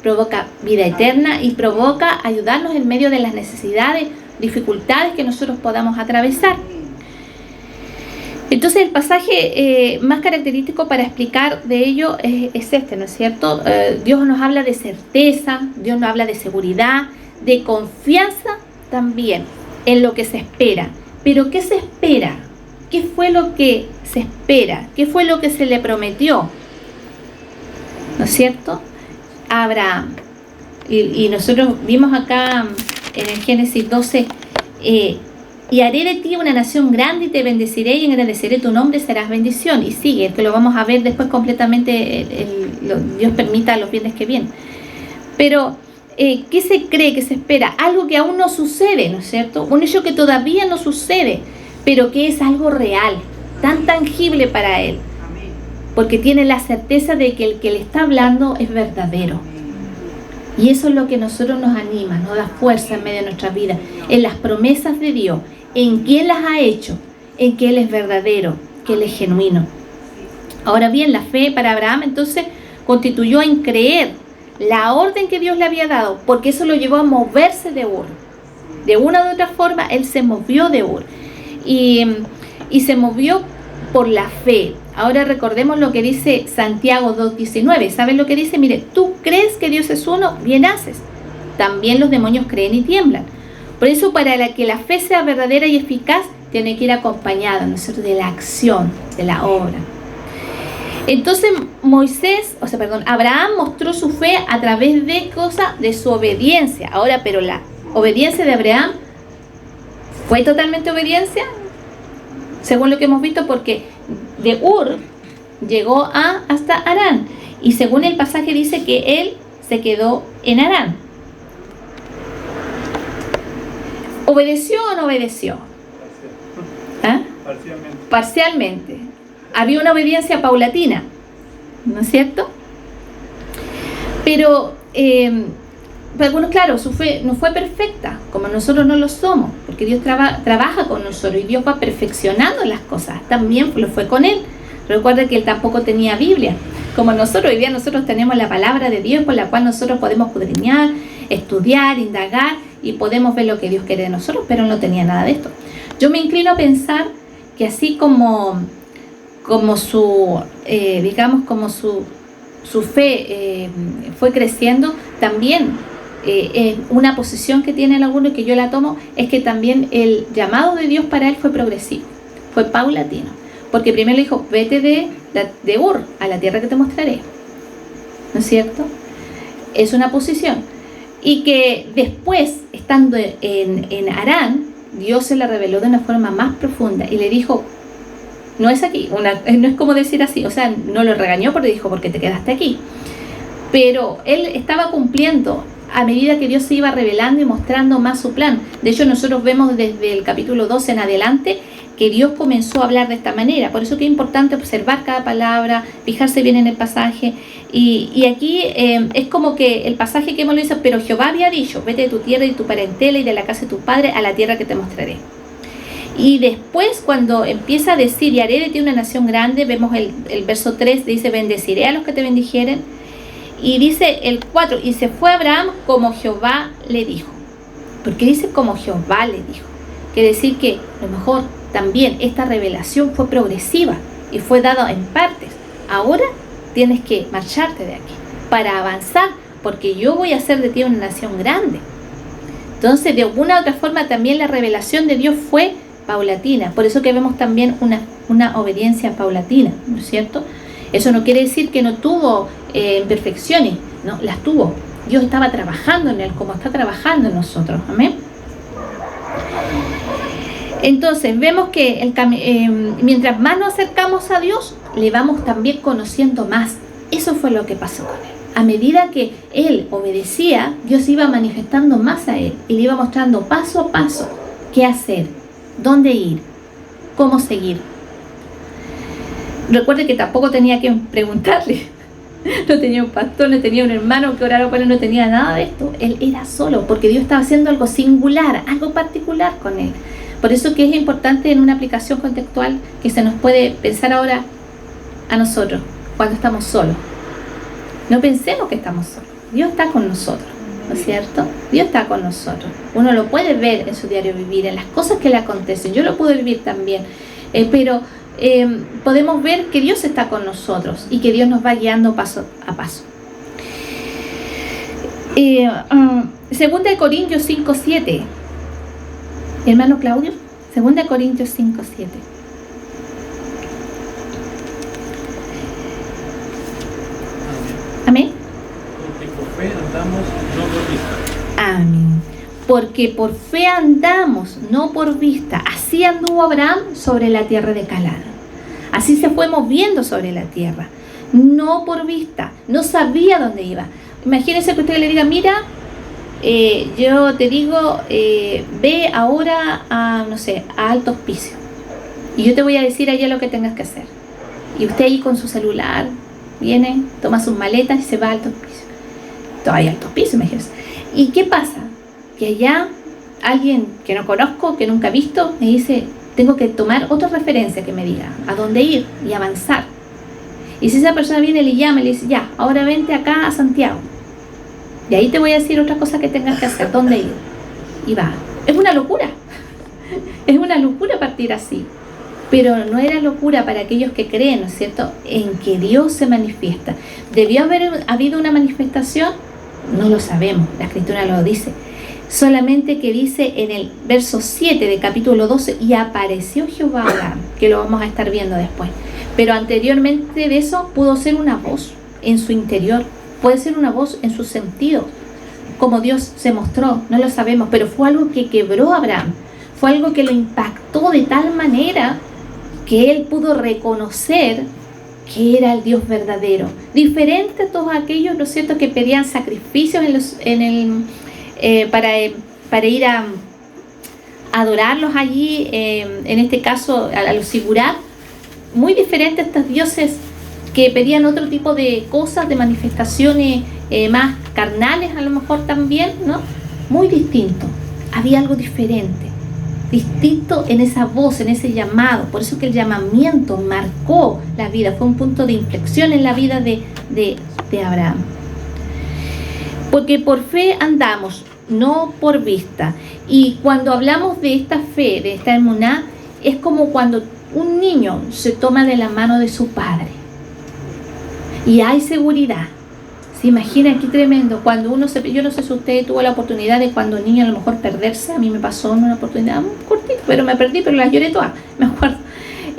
[SPEAKER 1] provoca vida eterna y provoca ayudarnos en medio de las necesidades, dificultades que nosotros podamos atravesar. Entonces el pasaje más característico para explicar de ello es este, ¿no es cierto? Dios nos habla de certeza, Dios nos habla de seguridad, de confianza también en lo que se espera. Pero ¿qué se espera? ¿Qué fue lo que se espera? ¿Qué fue lo que se le prometió? ¿No es cierto? A Abraham. Y nosotros vimos acá en el Génesis 12, y haré de ti una nación grande y te bendeciré y engrandeceré tu nombre, serás bendición. Y sigue, que lo vamos a ver después completamente, Dios permita los viernes que vienen. Pero, ¿qué se cree, que se espera? Algo que aún no sucede, ¿no es cierto? Un hecho que todavía no sucede, pero que es algo real, tan tangible para él. Porque tiene la certeza de que el que le está hablando es verdadero. Y eso es lo que a nosotros nos anima, nos da fuerza en medio de nuestra vida, en las promesas de Dios, en quién las ha hecho, en que Él es verdadero, que Él es genuino. Ahora bien, la fe para Abraham entonces constituyó en creer la orden que Dios le había dado, porque eso lo llevó a moverse de Ur. De una u otra forma, él se movió de Ur. Y se movió por la fe. Ahora recordemos lo que dice Santiago 2:19. ¿Sabes lo que dice? Mire, tú crees que Dios es uno, bien haces. También los demonios creen y tiemblan. Por eso, para que la fe sea verdadera y eficaz, tiene que ir acompañada, ¿no es cierto?, de la acción, de la obra. Entonces Abraham mostró su fe a través de de su obediencia. Ahora, pero la obediencia de Abraham fue totalmente obediencia, según lo que hemos visto, porque de Ur llegó hasta Harán. Y según el pasaje dice que él se quedó en Harán. ¿Obedeció o no obedeció? Parcialmente. Había una obediencia paulatina, ¿no es cierto? Pero para algunos, claro, su fe no fue perfecta, como nosotros no lo somos, porque Dios trabaja con nosotros y Dios va perfeccionando las cosas. También lo fue con él. Recuerda que él tampoco tenía Biblia, como nosotros. Hoy día nosotros tenemos la palabra de Dios con la cual nosotros podemos escudriñar, estudiar, indagar y podemos ver lo que Dios quiere de nosotros, pero él no tenía nada de esto. Yo me inclino a pensar que así como su, digamos, como su fe fue creciendo, también una posición que tienen algunos, que yo la tomo, es que también el llamado de Dios para él fue progresivo, fue paulatino, porque primero le dijo, vete de Ur a la tierra que te mostraré, ¿no es cierto? Es una posición, y que después, estando en Harán, Dios se le reveló de una forma más profunda y le dijo, no es aquí, no es como decir así, o sea, no lo regañó porque dijo, porque te quedaste aquí, pero él estaba cumpliendo a medida que Dios se iba revelando y mostrando más su plan. De hecho, nosotros vemos desde el capítulo 12 en adelante que Dios comenzó a hablar de esta manera. Por eso que es importante observar cada palabra, fijarse bien en el pasaje. Y aquí es como que el pasaje que hemos leído, pero Jehová había dicho, vete de tu tierra y tu parentela y de la casa de tu padre a la tierra que te mostraré. Y después, cuando empieza a decir, y haré de ti una nación grande, vemos el verso 3, dice, bendeciré a los que te bendijeren. Y dice el 4, y se fue Abraham como Jehová le dijo. ¿Por qué dice como Jehová le dijo? Quiere decir que a lo mejor también esta revelación fue progresiva y fue dada en partes. Ahora tienes que marcharte de aquí para avanzar, porque yo voy a hacer de ti una nación grande. Entonces, de alguna u otra forma, también la revelación de Dios fue paulatina. Por eso que vemos también una obediencia paulatina, ¿no es cierto? Eso no quiere decir que no tuvo imperfecciones, no, las tuvo. Dios estaba trabajando en él como está trabajando en nosotros. Amén. Entonces vemos que mientras más nos acercamos a Dios, le vamos también conociendo más. Eso fue lo que pasó con él. A medida que él obedecía, Dios iba manifestando más a él y le iba mostrando paso a paso qué hacer, dónde ir, cómo seguir. Recuerde que tampoco tenía que preguntarle. No tenía un pastor, no tenía un hermano que orara por él, no tenía nada de esto. Él era solo, porque Dios estaba haciendo algo singular, algo particular con él. Por eso que es importante en una aplicación contextual que se nos puede pensar ahora a nosotros, cuando estamos solos. No pensemos que estamos solos. Dios está con nosotros, ¿no es cierto? Dios está con nosotros. Uno lo puede ver en su diario vivir, en las cosas que le acontecen. Yo lo pude vivir también, pero podemos ver que Dios está con nosotros y que Dios nos va guiando paso a paso. Segunda de Corintios 5:7. Hermano Claudio, Segunda de Corintios 5:7. Amén.
[SPEAKER 8] Porque por fe andamos, no por vista.
[SPEAKER 1] Amén. Porque por fe andamos, no por vista. Así anduvo Abraham sobre la tierra de Canaán. Así se fue moviendo sobre la tierra, no por vista. No sabía dónde iba. Imagínense que usted le diga, mira, yo te digo, ve ahora a, no sé, a Alto Hospicio. Y yo te voy a decir allá lo que tengas que hacer. Y usted ahí con su celular, viene, toma sus maletas y se va a Alto Hospicio. Todavía Alto Hospicio, imagínense. ¿Y qué pasa? Que allá alguien que no conozco, que nunca he visto, me dice, tengo que tomar otra referencia que me diga a dónde ir y avanzar. Y si esa persona viene, le llama y le dice, ya, ahora vente acá a Santiago. Y ahí te voy a decir otra cosa que tengas que hacer, dónde ir. Y va. Es una locura. Es una locura partir así. Pero no era locura para aquellos que creen, ¿no es cierto?, en que Dios se manifiesta. ¿Debió haber habido una manifestación? No lo sabemos, la Escritura lo dice. Solamente que dice en el verso 7 de capítulo 12, y apareció Jehová a Abraham, que lo vamos a estar viendo después. Pero anteriormente de eso pudo ser una voz en su interior, puede ser una voz en sus sentidos, como Dios se mostró, no lo sabemos, pero fue algo que quebró a Abraham, fue algo que lo impactó de tal manera que él pudo reconocer que era el Dios verdadero, diferente a todos aquellos, ¿no es cierto?, que pedían sacrificios para ir a adorarlos allí, en este caso a los sigurat, muy diferente a estos dioses que pedían otro tipo de cosas, de manifestaciones más carnales a lo mejor también, ¿no? Muy distinto. Había algo diferente, distinto en esa voz, en ese llamado. Por eso que el llamamiento marcó la vida, fue un punto de inflexión en la vida de Abraham. Porque por fe andamos, no por vista. Y cuando hablamos de esta fe, de esta emuná, es como cuando un niño se toma de la mano de su padre y hay seguridad. ¿Se imagina qué tremendo? Cuando uno yo no sé si usted tuvo la oportunidad de cuando niño a lo mejor perderse. A mí me pasó en una oportunidad muy cortita, pero me perdí, pero las lloré todas, me acuerdo.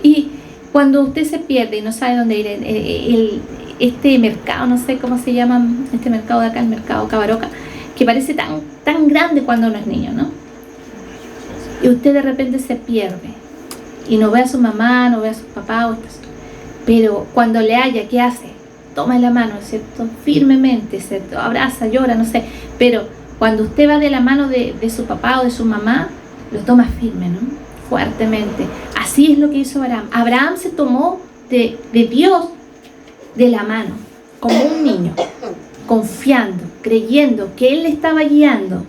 [SPEAKER 1] Y cuando usted se pierde y no sabe dónde ir, este mercado, no sé cómo se llama, este mercado de acá, el mercado Cabaroca, que parece tan grande cuando uno es niño, ¿no? Y usted de repente se pierde y no ve a su mamá, no ve a su papá, pero cuando le haya, ¿qué hace? Toma la mano, ¿cierto? Firmemente, ¿cierto? Abraza, llora, no sé, pero cuando usted va de la mano de su papá o de su mamá, lo toma firme, ¿no? Fuertemente. Así es lo que hizo Abraham. Abraham se tomó de Dios de la mano, como un niño, confiando, creyendo que Él le estaba guiando.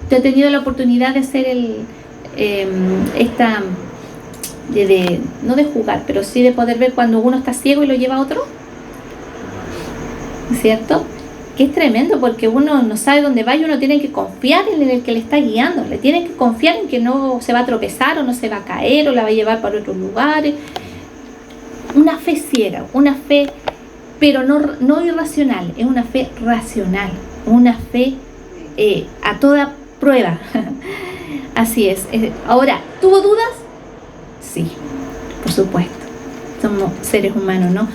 [SPEAKER 1] Usted ha tenido la oportunidad de hacer no de jugar, pero sí de poder ver cuando uno está ciego y lo lleva a otro, ¿cierto? Que es tremendo porque uno no sabe dónde va y uno tiene que confiar en el que le está guiando, le tiene que confiar en que no se va a tropezar o no se va a caer o la va a llevar para otros lugares. Una fe ciega, una fe, pero no irracional, es una fe racional, una fe a toda prueba. Así es. Ahora, ¿tuvo dudas? Sí, por supuesto. Somos seres humanos, ¿no?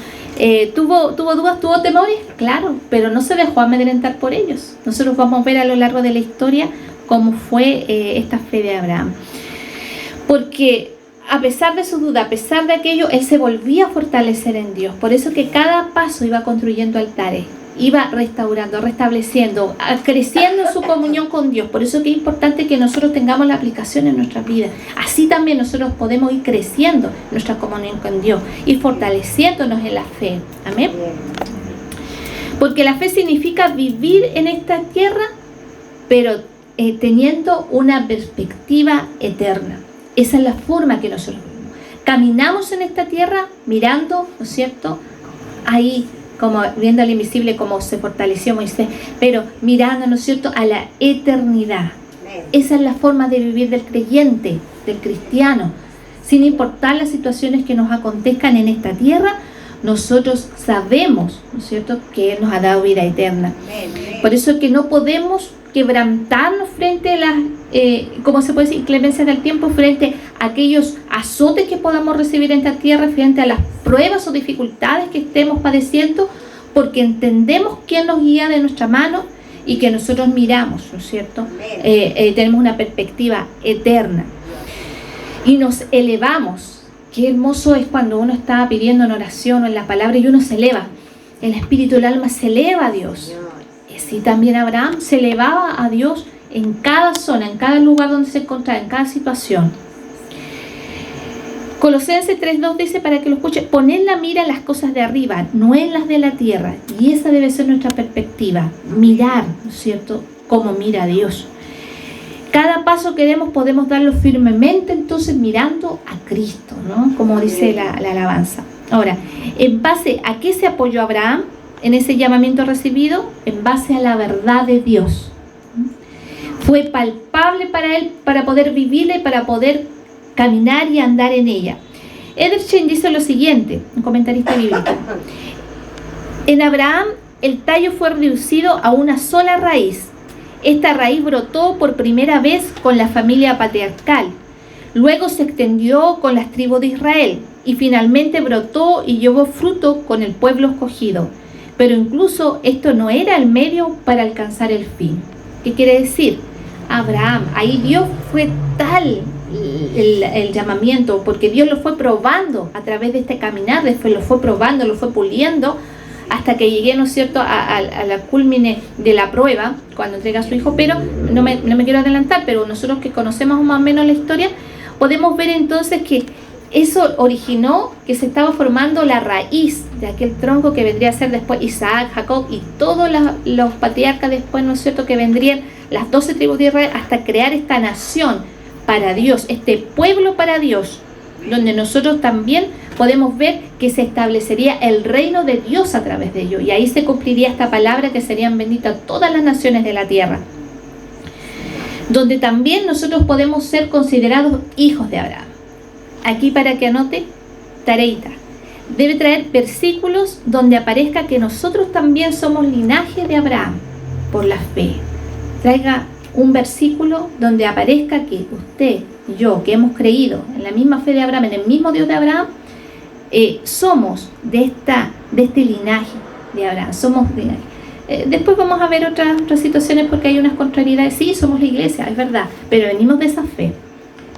[SPEAKER 1] ¿Tuvo dudas, tuvo temores? Claro, pero no se dejó amedrentar por ellos. Nosotros vamos a ver a lo largo de la historia cómo fue esta fe de Abraham. Porque a pesar de su duda, a pesar de aquello, él se volvía a fortalecer en Dios. Por eso que cada paso iba construyendo altares, iba restaurando, restableciendo, creciendo en su comunión con Dios. Por eso que es importante que nosotros tengamos la aplicación en nuestras vidas. Así también nosotros podemos ir creciendo nuestra comunión con Dios y fortaleciéndonos en la fe. Amén. Porque la fe significa vivir en esta tierra, pero teniendo una perspectiva eterna. Esa es la forma que nosotros caminamos en esta tierra mirando, ¿no es cierto? Ahí, como viendo al invisible, como se fortaleció Moisés, pero mirando, ¿no es cierto?, a la eternidad. Esa es la forma de vivir del creyente, del cristiano. Sin importar las situaciones que nos acontezcan en esta tierra, nosotros sabemos, ¿no es cierto?, que Él nos ha dado vida eterna. Por eso es que no podemos quebrantarnos frente a las, ¿cómo se puede decir?, inclemencias del tiempo, frente a aquellos azotes que podamos recibir en esta tierra, frente a las pruebas o dificultades que estemos padeciendo, porque entendemos quién nos guía de nuestra mano y que nosotros miramos, ¿no es cierto? Tenemos una perspectiva eterna y nos elevamos. Qué hermoso es cuando uno está pidiendo en oración o en la palabra y uno se eleva. El espíritu, el alma se eleva a Dios. Y así también Abraham se elevaba a Dios en cada zona, en cada lugar donde se encontraba, en cada situación. Colosenses 3:2 dice, para que lo escuche, poned la mira en las cosas de arriba, no en las de la tierra. Y esa debe ser nuestra perspectiva, mirar, ¿no es cierto?, como mira a Dios. Cada paso que demos podemos darlo firmemente, entonces mirando a Cristo, ¿no? Como dice la alabanza. Ahora, ¿en base a qué se apoyó Abraham en ese llamamiento recibido? En base a la verdad de Dios. Fue palpable para él, para poder vivirla y para poder caminar y andar en ella. Edersheim dice lo siguiente, un comentarista bíblico. En Abraham el tallo fue reducido a una sola raíz. Esta raíz brotó por primera vez con la familia patriarcal, luego se extendió con las tribus de Israel y finalmente brotó y llevó fruto con el pueblo escogido. Pero incluso esto no era el medio para alcanzar el fin. ¿Qué quiere decir? Abraham, ahí Dios fue tal el llamamiento, porque Dios lo fue probando a través de este caminar, después lo fue probando, lo fue puliendo, hasta que llegué, ¿no es cierto?, a la culmine de la prueba, cuando entrega a su hijo. Pero no me quiero adelantar, pero nosotros que conocemos más o menos la historia, podemos ver entonces que eso originó que se estaba formando la raíz de aquel tronco que vendría a ser después Isaac, Jacob y todos los patriarcas después, ¿no es cierto?, que vendrían las 12 tribus de Israel hasta crear esta nación para Dios, este pueblo para Dios, donde nosotros también podemos ver que se establecería el reino de Dios a través de ellos, y ahí se cumpliría esta palabra que serían benditas todas las naciones de la tierra, donde también nosotros podemos ser considerados hijos de Abraham. Aquí, para que anote, tareita, debe traer versículos donde aparezca que nosotros también somos linaje de Abraham por la fe. Traiga un versículo donde aparezca que usted y yo, que hemos creído en la misma fe de Abraham, en el mismo Dios de Abraham, somos de este linaje de Abraham, somos linaje. Después vamos a ver otras situaciones porque hay unas contrariedades. Sí, somos la iglesia, es verdad, pero venimos de esa fe.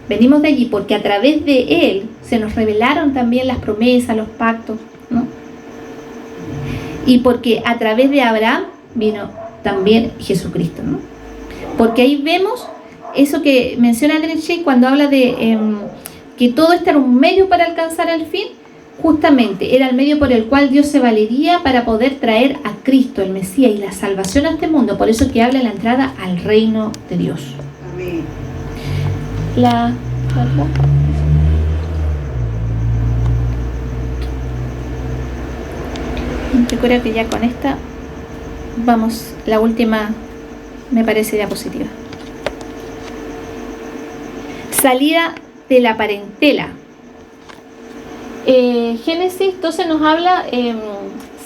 [SPEAKER 1] Venimos de allí porque a través de Él se nos revelaron también las promesas, los pactos, ¿no? Y porque a través de Abraham vino también Jesucristo, ¿no? Porque ahí vemos eso que menciona André Shea cuando habla de que todo esto era un medio para alcanzar el fin. Justamente era el medio por el cual Dios se valería para poder traer a Cristo, el Mesías, y la salvación a este mundo. Por eso que habla de la entrada al reino de Dios. Amén. Yo creo que ya con esta vamos, la última me parece diapositiva. Salida de la parentela. Génesis entonces nos habla,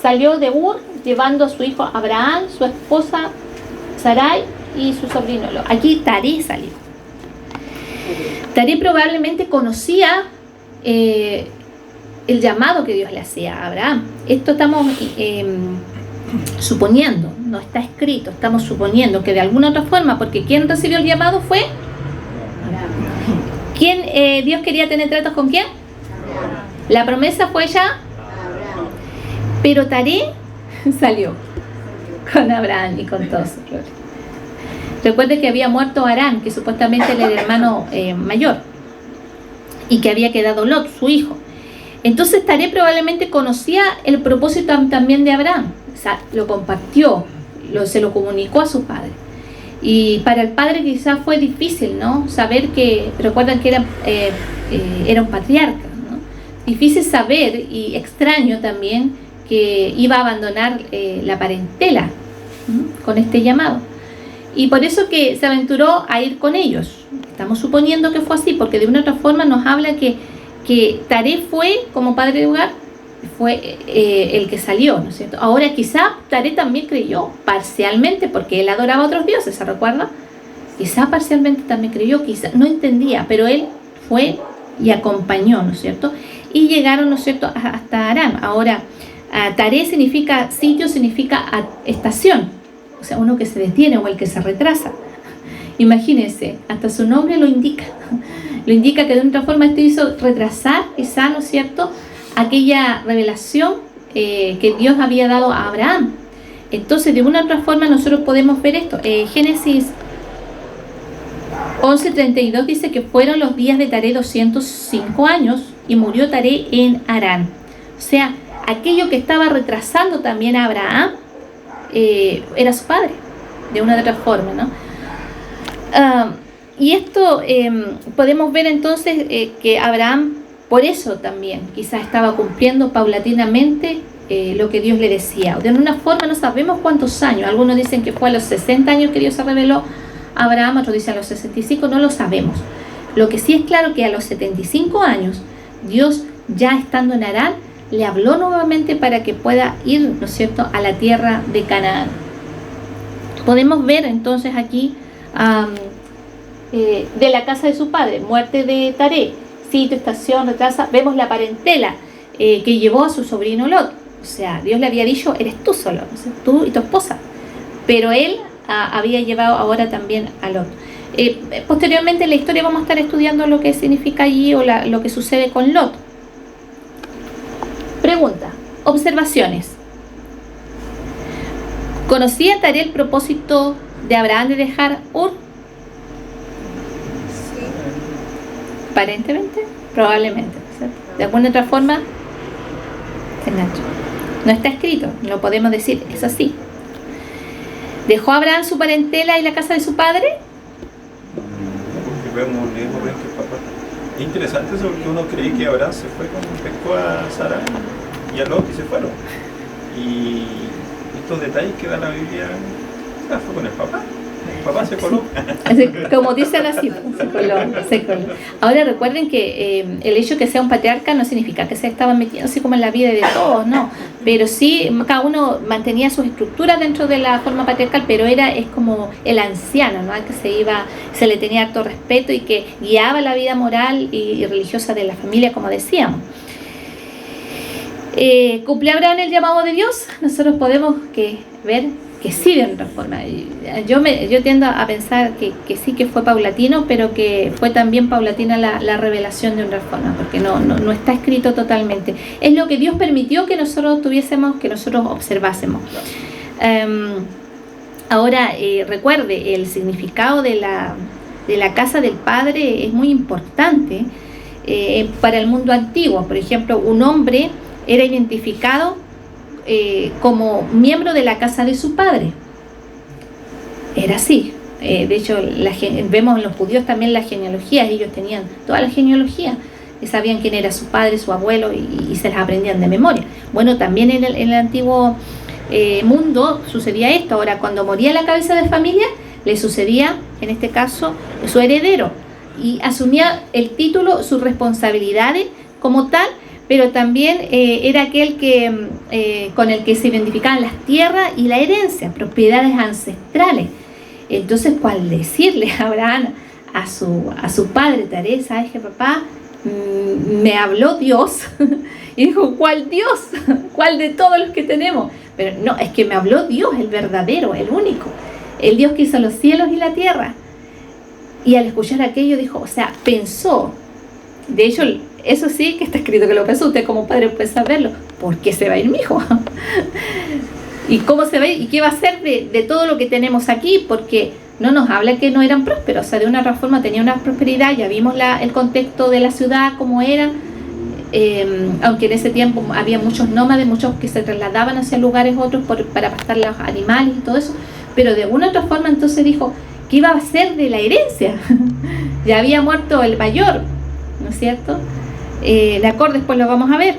[SPEAKER 1] salió de Ur llevando a su hijo Abraham, su esposa Sarai y su sobrino Lot. Aquí Taré salió. Taré probablemente conocía el llamado que Dios le hacía a Abraham. Esto estamos suponiendo, no está escrito, estamos suponiendo que de alguna otra forma, porque ¿quién recibió el llamado fue? Abraham. ¿Quién, Dios quería tener tratos con quién? Abraham. La promesa fue ya Abraham. Pero Taré salió con Abraham y con todos sus gloria. Recuerde que había muerto Harán, que supuestamente era el hermano mayor, y que había quedado Lot, su hijo. Entonces Taré probablemente conocía el propósito también de Abraham, o sea, lo compartió, se lo comunicó a su padre. Y para el padre quizás fue difícil, ¿no? Saber que, recuerdan que era un patriarca, ¿no? Difícil saber y extraño también que iba a abandonar la parentela, ¿no?, con este llamado. Y por eso que se aventuró a ir con ellos. Estamos suponiendo que fue así, porque de una otra forma nos habla que Taré fue, como padre de hogar, fue el que salió, ¿no es cierto? Ahora quizá Taré también creyó, parcialmente, porque él adoraba a otros dioses, ¿se recuerda? Quizá parcialmente también creyó, quizá no entendía, pero él fue y acompañó, ¿no es cierto? Y llegaron, ¿no es cierto?, hasta Harán. Ahora, Taré significa sitio, significa estación. O sea, uno que se detiene o el que se retrasa. Imagínense, hasta su nombre lo indica. Lo indica que de otra forma esto hizo retrasar, quizá, ¿no es cierto?, aquella revelación que Dios había dado a Abraham. Entonces, de una u otra forma nosotros podemos ver esto. Génesis 11:32 dice que fueron los días de Taré 205 años y murió Taré en Harán. O sea, aquello que estaba retrasando también a Abraham, era su padre, de una u otra forma, ¿no? Y esto podemos ver entonces que Abraham, por eso también, quizás estaba cumpliendo paulatinamente lo que Dios le decía. De una forma no sabemos cuántos años. Algunos dicen que fue a los 60 años que Dios se reveló a Abraham, otros dicen a los 65, no lo sabemos. Lo que sí es claro que a los 75 años, Dios, ya estando en Harán, le habló nuevamente para que pueda ir, ¿no es cierto?, a la tierra de Canaán. Podemos ver entonces aquí de la casa de su padre, muerte de Taré, sitio, estación, retrasa, vemos la parentela que llevó a su sobrino Lot. O sea, Dios le había dicho, eres tú solo, ¿no sé?, tú y tu esposa. Pero él había llevado ahora también a Lot. Posteriormente en la historia vamos a estar estudiando lo que significa allí o lo que sucede con Lot. Pregunta, observaciones. ¿Conocía Taré el propósito de Abraham de dejar Ur? Sí. Aparentemente, probablemente, ¿sí? De alguna otra forma, se enganchó. No está escrito, no podemos decir, es así. ¿Dejó Abraham su parentela y la casa de su padre?
[SPEAKER 3] Porque leemos que el papá. Es interesante eso porque uno cree que Abraham se fue cuando pescó a Sara y a Lot y se fueron. Y estos detalles que da la Biblia, fue con el papá. El papá se coló.
[SPEAKER 1] Como dicen así, se coló. Ahora recuerden que el hecho de que sea un patriarca no significa que se estaban metiendo así como en la vida de todos, no. Pero sí, cada uno mantenía sus estructuras dentro de la forma patriarcal, pero es como el anciano, ¿no? Al que se le tenía harto respeto y que guiaba la vida moral y religiosa de la familia, como decíamos. ¿Cumplió Abraham el llamado de Dios? Nosotros podemos ver que sí de otra forma. Yo tiendo a pensar que sí, que fue paulatino, pero que fue también paulatina la revelación de otra forma, porque no está escrito totalmente. Es lo que Dios permitió que nosotros tuviésemos, que nosotros observásemos. Ahora, recuerde, el significado de la casa del Padre es muy importante para el mundo antiguo. Por ejemplo, un hombre era identificado como miembro de la casa de su padre. Era así. De hecho, vemos en los judíos también las genealogías. Ellos tenían toda la genealogía. Sabían quién era su padre, su abuelo, y se las aprendían de memoria. Bueno, también en el antiguo mundo sucedía esto. Ahora, cuando moría la cabeza de familia, le sucedía, en este caso, su heredero. Y asumía el título, sus responsabilidades como tal, pero también era aquel con el que se identificaban las tierras y la herencia, propiedades ancestrales. Entonces, ¿cuál decirle a Abraham, a su padre, Taré? ¿Sabes qué, papá? Me habló Dios. Y dijo, ¿cuál Dios? ¿Cuál de todos los que tenemos? Pero no, es que me habló Dios, el verdadero, el único. El Dios que hizo los cielos y la tierra. Y al escuchar aquello dijo, pensó. De hecho, eso sí que está escrito que lo pensó. Usted como padre puede saberlo. ¿Por qué se va a ir mi hijo? ¿Y cómo se va a ir? ¿Y qué va a hacer de todo lo que tenemos aquí? Porque no nos habla que no eran prósperos. O sea, de una otra forma tenía una prosperidad. Ya vimos el contexto de la ciudad, cómo era. Aunque en ese tiempo había muchos nómades, muchos que se trasladaban hacia lugares otros para pastar los animales y todo eso. Pero de una otra forma entonces dijo, ¿qué iba a hacer de la herencia? Ya había muerto el mayor, ¿no es cierto? Nacor después lo vamos a ver.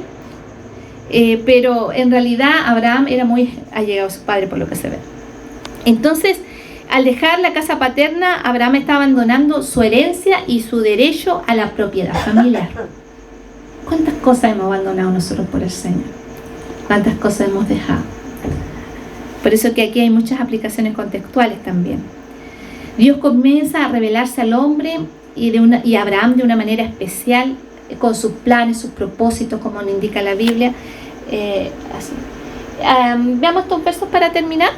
[SPEAKER 1] Pero en realidad Abraham era muy allegado a su padre, por lo que se ve. Entonces, al dejar la casa paterna, Abraham estaba abandonando su herencia y su derecho a la propiedad familiar. ¿Cuántas cosas hemos abandonado nosotros por el Señor? ¿Cuántas cosas hemos dejado? Por eso que aquí hay muchas aplicaciones contextuales también. Dios comienza a revelarse al hombre y a Abraham de una manera especial, con sus planes, sus propósitos, como nos indica la Biblia. Así. Veamos estos versos para terminar.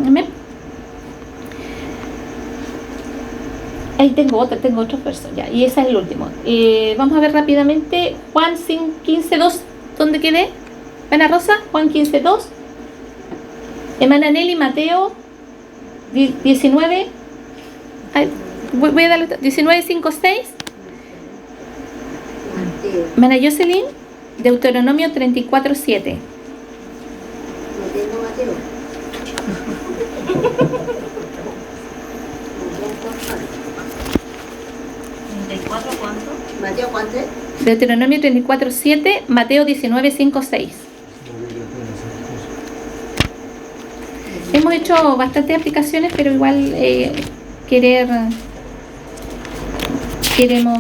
[SPEAKER 1] Amén. Ahí tengo otros versos ya, y ese es el último. Vamos a ver rápidamente Juan 15:2. ¿Dónde quedé? Ana Rosa, Juan 15:2. Hermana Nelly, Mateo 19. Voy a darle 19:5-6. Hermana Jocelyn, Deuteronomio 34:7.
[SPEAKER 9] Mateo.
[SPEAKER 5] ¿34 cuánto?
[SPEAKER 9] Mateo, ¿cuánto es?
[SPEAKER 1] Deuteronomio 34:7, Mateo 19:5-6. Hemos hecho bastantes aplicaciones, pero igual queremos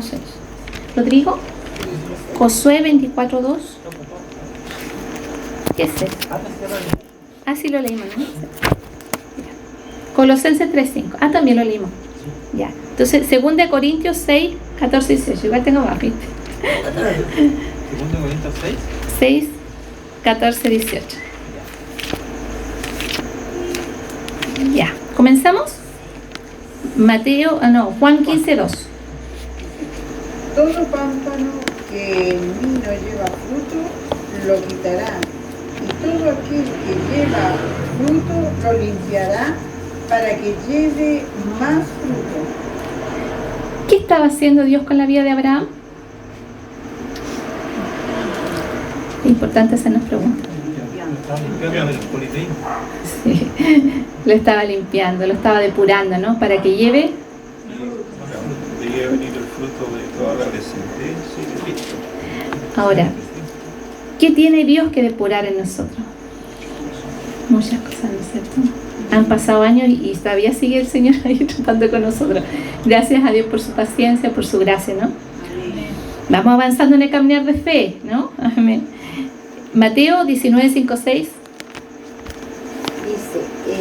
[SPEAKER 1] eso. Rodrigo, Josué 24:2. ¿Qué es eso? Sí lo leímos, ¿no? Colosenses 3:5. También lo leímos. Ya. Entonces, 2 Corintios 6, 14 y 18. Igual tengo más, ¿viste?
[SPEAKER 6] 2 Corintios 6.
[SPEAKER 1] 6, 14 y 18. Ya. ¿Comenzamos? Juan 15:2.
[SPEAKER 9] Todo pámpano que en mí no lleva fruto, lo quitará. Y todo aquel que lleva fruto, lo limpiará para que lleve más fruto.
[SPEAKER 1] ¿Qué estaba haciendo Dios con la vida de Abraham? Importante hacernos preguntas. Sí, lo estaba limpiando, lo estaba depurando, ¿no? Para que lleve.
[SPEAKER 3] Debería venir el fruto de toda la descendencia de Cristo.
[SPEAKER 1] Ahora, ¿qué tiene Dios que depurar en nosotros? Muchas cosas, ¿no es cierto? Han pasado años y todavía sigue el Señor ahí tratando con nosotros. Gracias a Dios por su paciencia, por su gracia, ¿no? Vamos avanzando en el caminar de fe, ¿no? Amén. Mateo 19, 5, 6.
[SPEAKER 10] Dice, y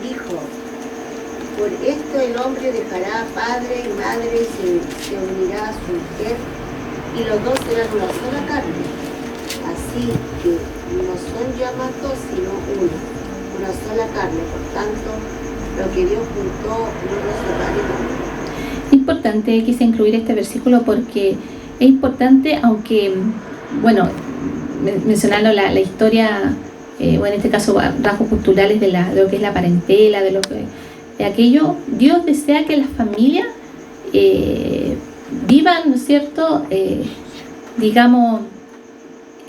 [SPEAKER 10] dijo, por esto el hombre dejará padre y madre, se unirá a su mujer, y los dos serán una sola carne. Así que no son ya más dos, sino una sola carne. Por tanto, lo que Dios juntó no lo separe nadie.
[SPEAKER 1] Importante, quise incluir este versículo porque es importante, aunque, bueno, mencionando la historia, o en este caso rasgos culturales de lo que es la parentela, de aquello, Dios desea que las familias vivan, ¿no es cierto?, digamos,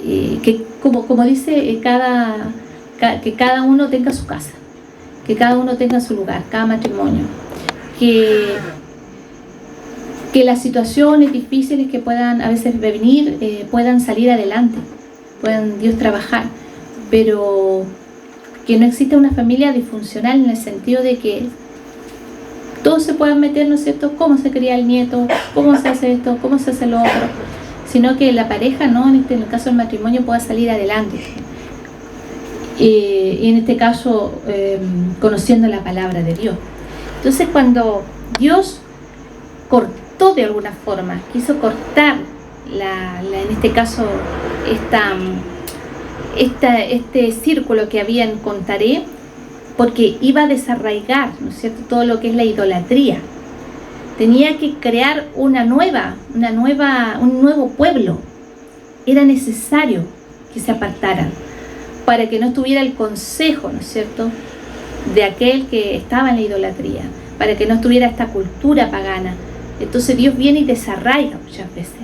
[SPEAKER 1] que como dice, que cada uno tenga su casa, que cada uno tenga su lugar, cada matrimonio, que las situaciones difíciles que puedan a veces venir puedan salir adelante, puedan Dios trabajar, pero que no exista una familia disfuncional en el sentido de que todos se puedan meter, ¿no es cierto?, cómo se cría el nieto, cómo se hace esto, cómo se hace lo otro, sino que la pareja, ¿no?, en el caso del matrimonio, pueda salir adelante. Y en este caso, conociendo la palabra de Dios. Entonces, cuando Dios cortó de alguna forma, quiso cortar, en este caso, este círculo que había con Taré, porque iba a desarraigar, ¿no es cierto?, todo lo que es la idolatría. Tenía que crear un nuevo pueblo. Era necesario que se apartaran para que no estuviera el consejo, ¿no es cierto?, de aquel que estaba en la idolatría, para que no estuviera esta cultura pagana. Entonces Dios viene y desarraiga muchas veces.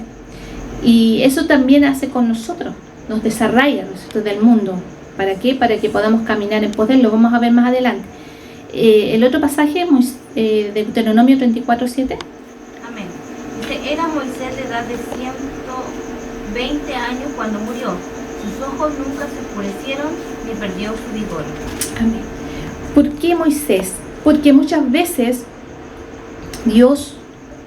[SPEAKER 1] Y eso también hace con nosotros, nos desarraiga, ¿no es cierto?, del mundo. ¿Para qué? Para que podamos caminar en poder, lo vamos a ver más adelante. El otro pasaje de Deuteronomio 34:7.
[SPEAKER 11] Amén. Dice, era Moisés de edad de 120 años cuando murió. Sus ojos nunca se oscurecieron ni perdió su vigor.
[SPEAKER 1] Amén. ¿Por qué Moisés? Porque muchas veces Dios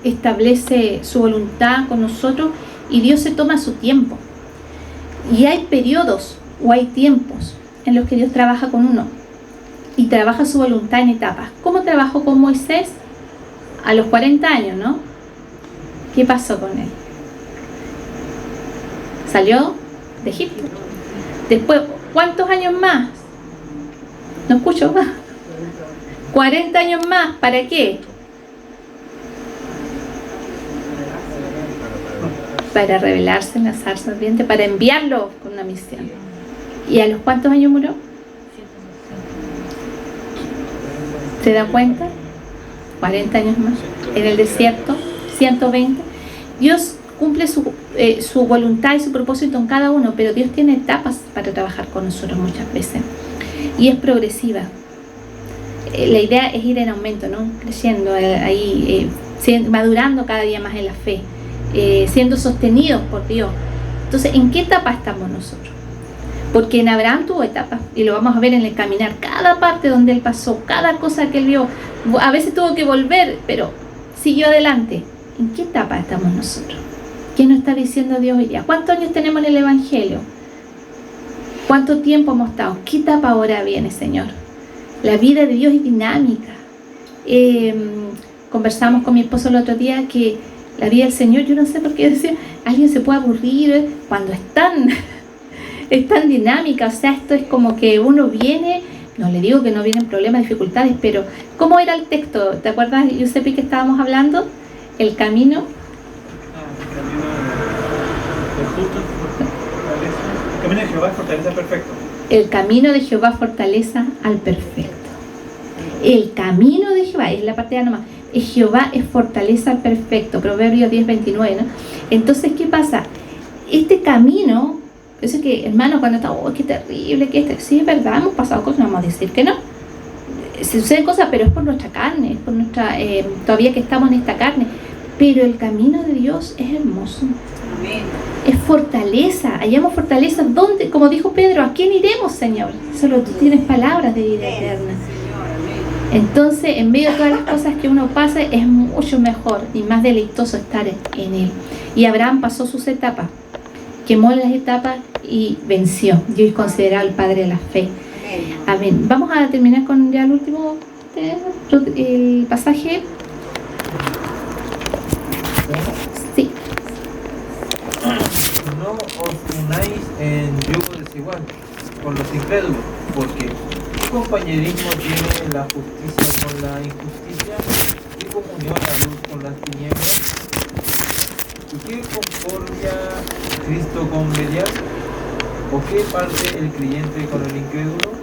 [SPEAKER 1] establece su voluntad con nosotros y Dios se toma su tiempo. Y hay periodos o hay tiempos en los que Dios trabaja con uno y trabaja su voluntad en etapas. ¿Cómo trabajó con Moisés? A los 40 años, ¿no? ¿Qué pasó con él? Salió de Egipto. Después, ¿cuántos años más? No escucho más. 40 años más, ¿para qué? Para revelarse en la zarza ardiente, para enviarlo con una misión. ¿Y a los cuántos años murió? ¿Se da cuenta? 40 años más. En el desierto, 120. Dios cumple su voluntad y su propósito en cada uno, pero Dios tiene etapas para trabajar con nosotros muchas veces. Y es progresiva. La idea es ir en aumento, ¿no? Creciendo ahí, madurando cada día más en la fe, siendo sostenidos por Dios. Entonces, ¿en qué etapa estamos nosotros? Porque en Abraham tuvo etapas, y lo vamos a ver en el caminar, cada parte donde él pasó, cada cosa que él vio, a veces tuvo que volver, pero siguió adelante. ¿En qué etapa estamos nosotros? ¿Qué nos está diciendo Dios hoy día? ¿Cuántos años tenemos en el Evangelio? ¿Cuánto tiempo hemos estado? ¿Qué etapa ahora viene, Señor? La vida de Dios es dinámica. Conversamos con mi esposo el otro día que la vida del Señor, yo no sé por qué decía, alguien se puede aburrir cuando es tan dinámica. O sea, esto es como que uno viene, no le digo que no vienen problemas, dificultades, pero ¿cómo era el texto? ¿Te acuerdas, Giuseppe, que estábamos hablando? El camino.
[SPEAKER 8] El camino de Jehová es fortaleza al perfecto.
[SPEAKER 1] El camino de Jehová fortaleza al perfecto. El camino de Jehová, es la parte de nomás. Jehová es fortaleza al perfecto. Proverbios 10:29, ¿no? Entonces, ¿qué pasa? Este camino Yo sé que, hermanos, cuando estamos, oh, qué terrible, que sí, es verdad, hemos pasado cosas, no vamos a decir que no. Se suceden cosas, pero es por nuestra carne, es por nuestra, todavía que estamos en esta carne. Pero el camino de Dios es hermoso.
[SPEAKER 9] Amén.
[SPEAKER 1] Es fortaleza, hallamos fortaleza. ¿Dónde? Como dijo Pedro, ¿a quién iremos, Señor? Solo tú tienes palabras de vida eterna. Entonces, en medio de todas las cosas que uno pasa, es mucho mejor y más deleitoso estar en Él. Y Abraham pasó sus etapas, quemó las etapas y venció. Dios es considerado el Padre de la fe. Amén. Vamos a terminar con ya el último el pasaje. Sí.
[SPEAKER 8] No os unáis en yugo desigual con los incrédulos, porque ¿qué compañerismo tiene la justicia con la injusticia? ¿Qué comunión la luz con las tinieblas? ¿Y qué concordia Cristo con Belial? ¿O qué parte el creyente con el incrédulo?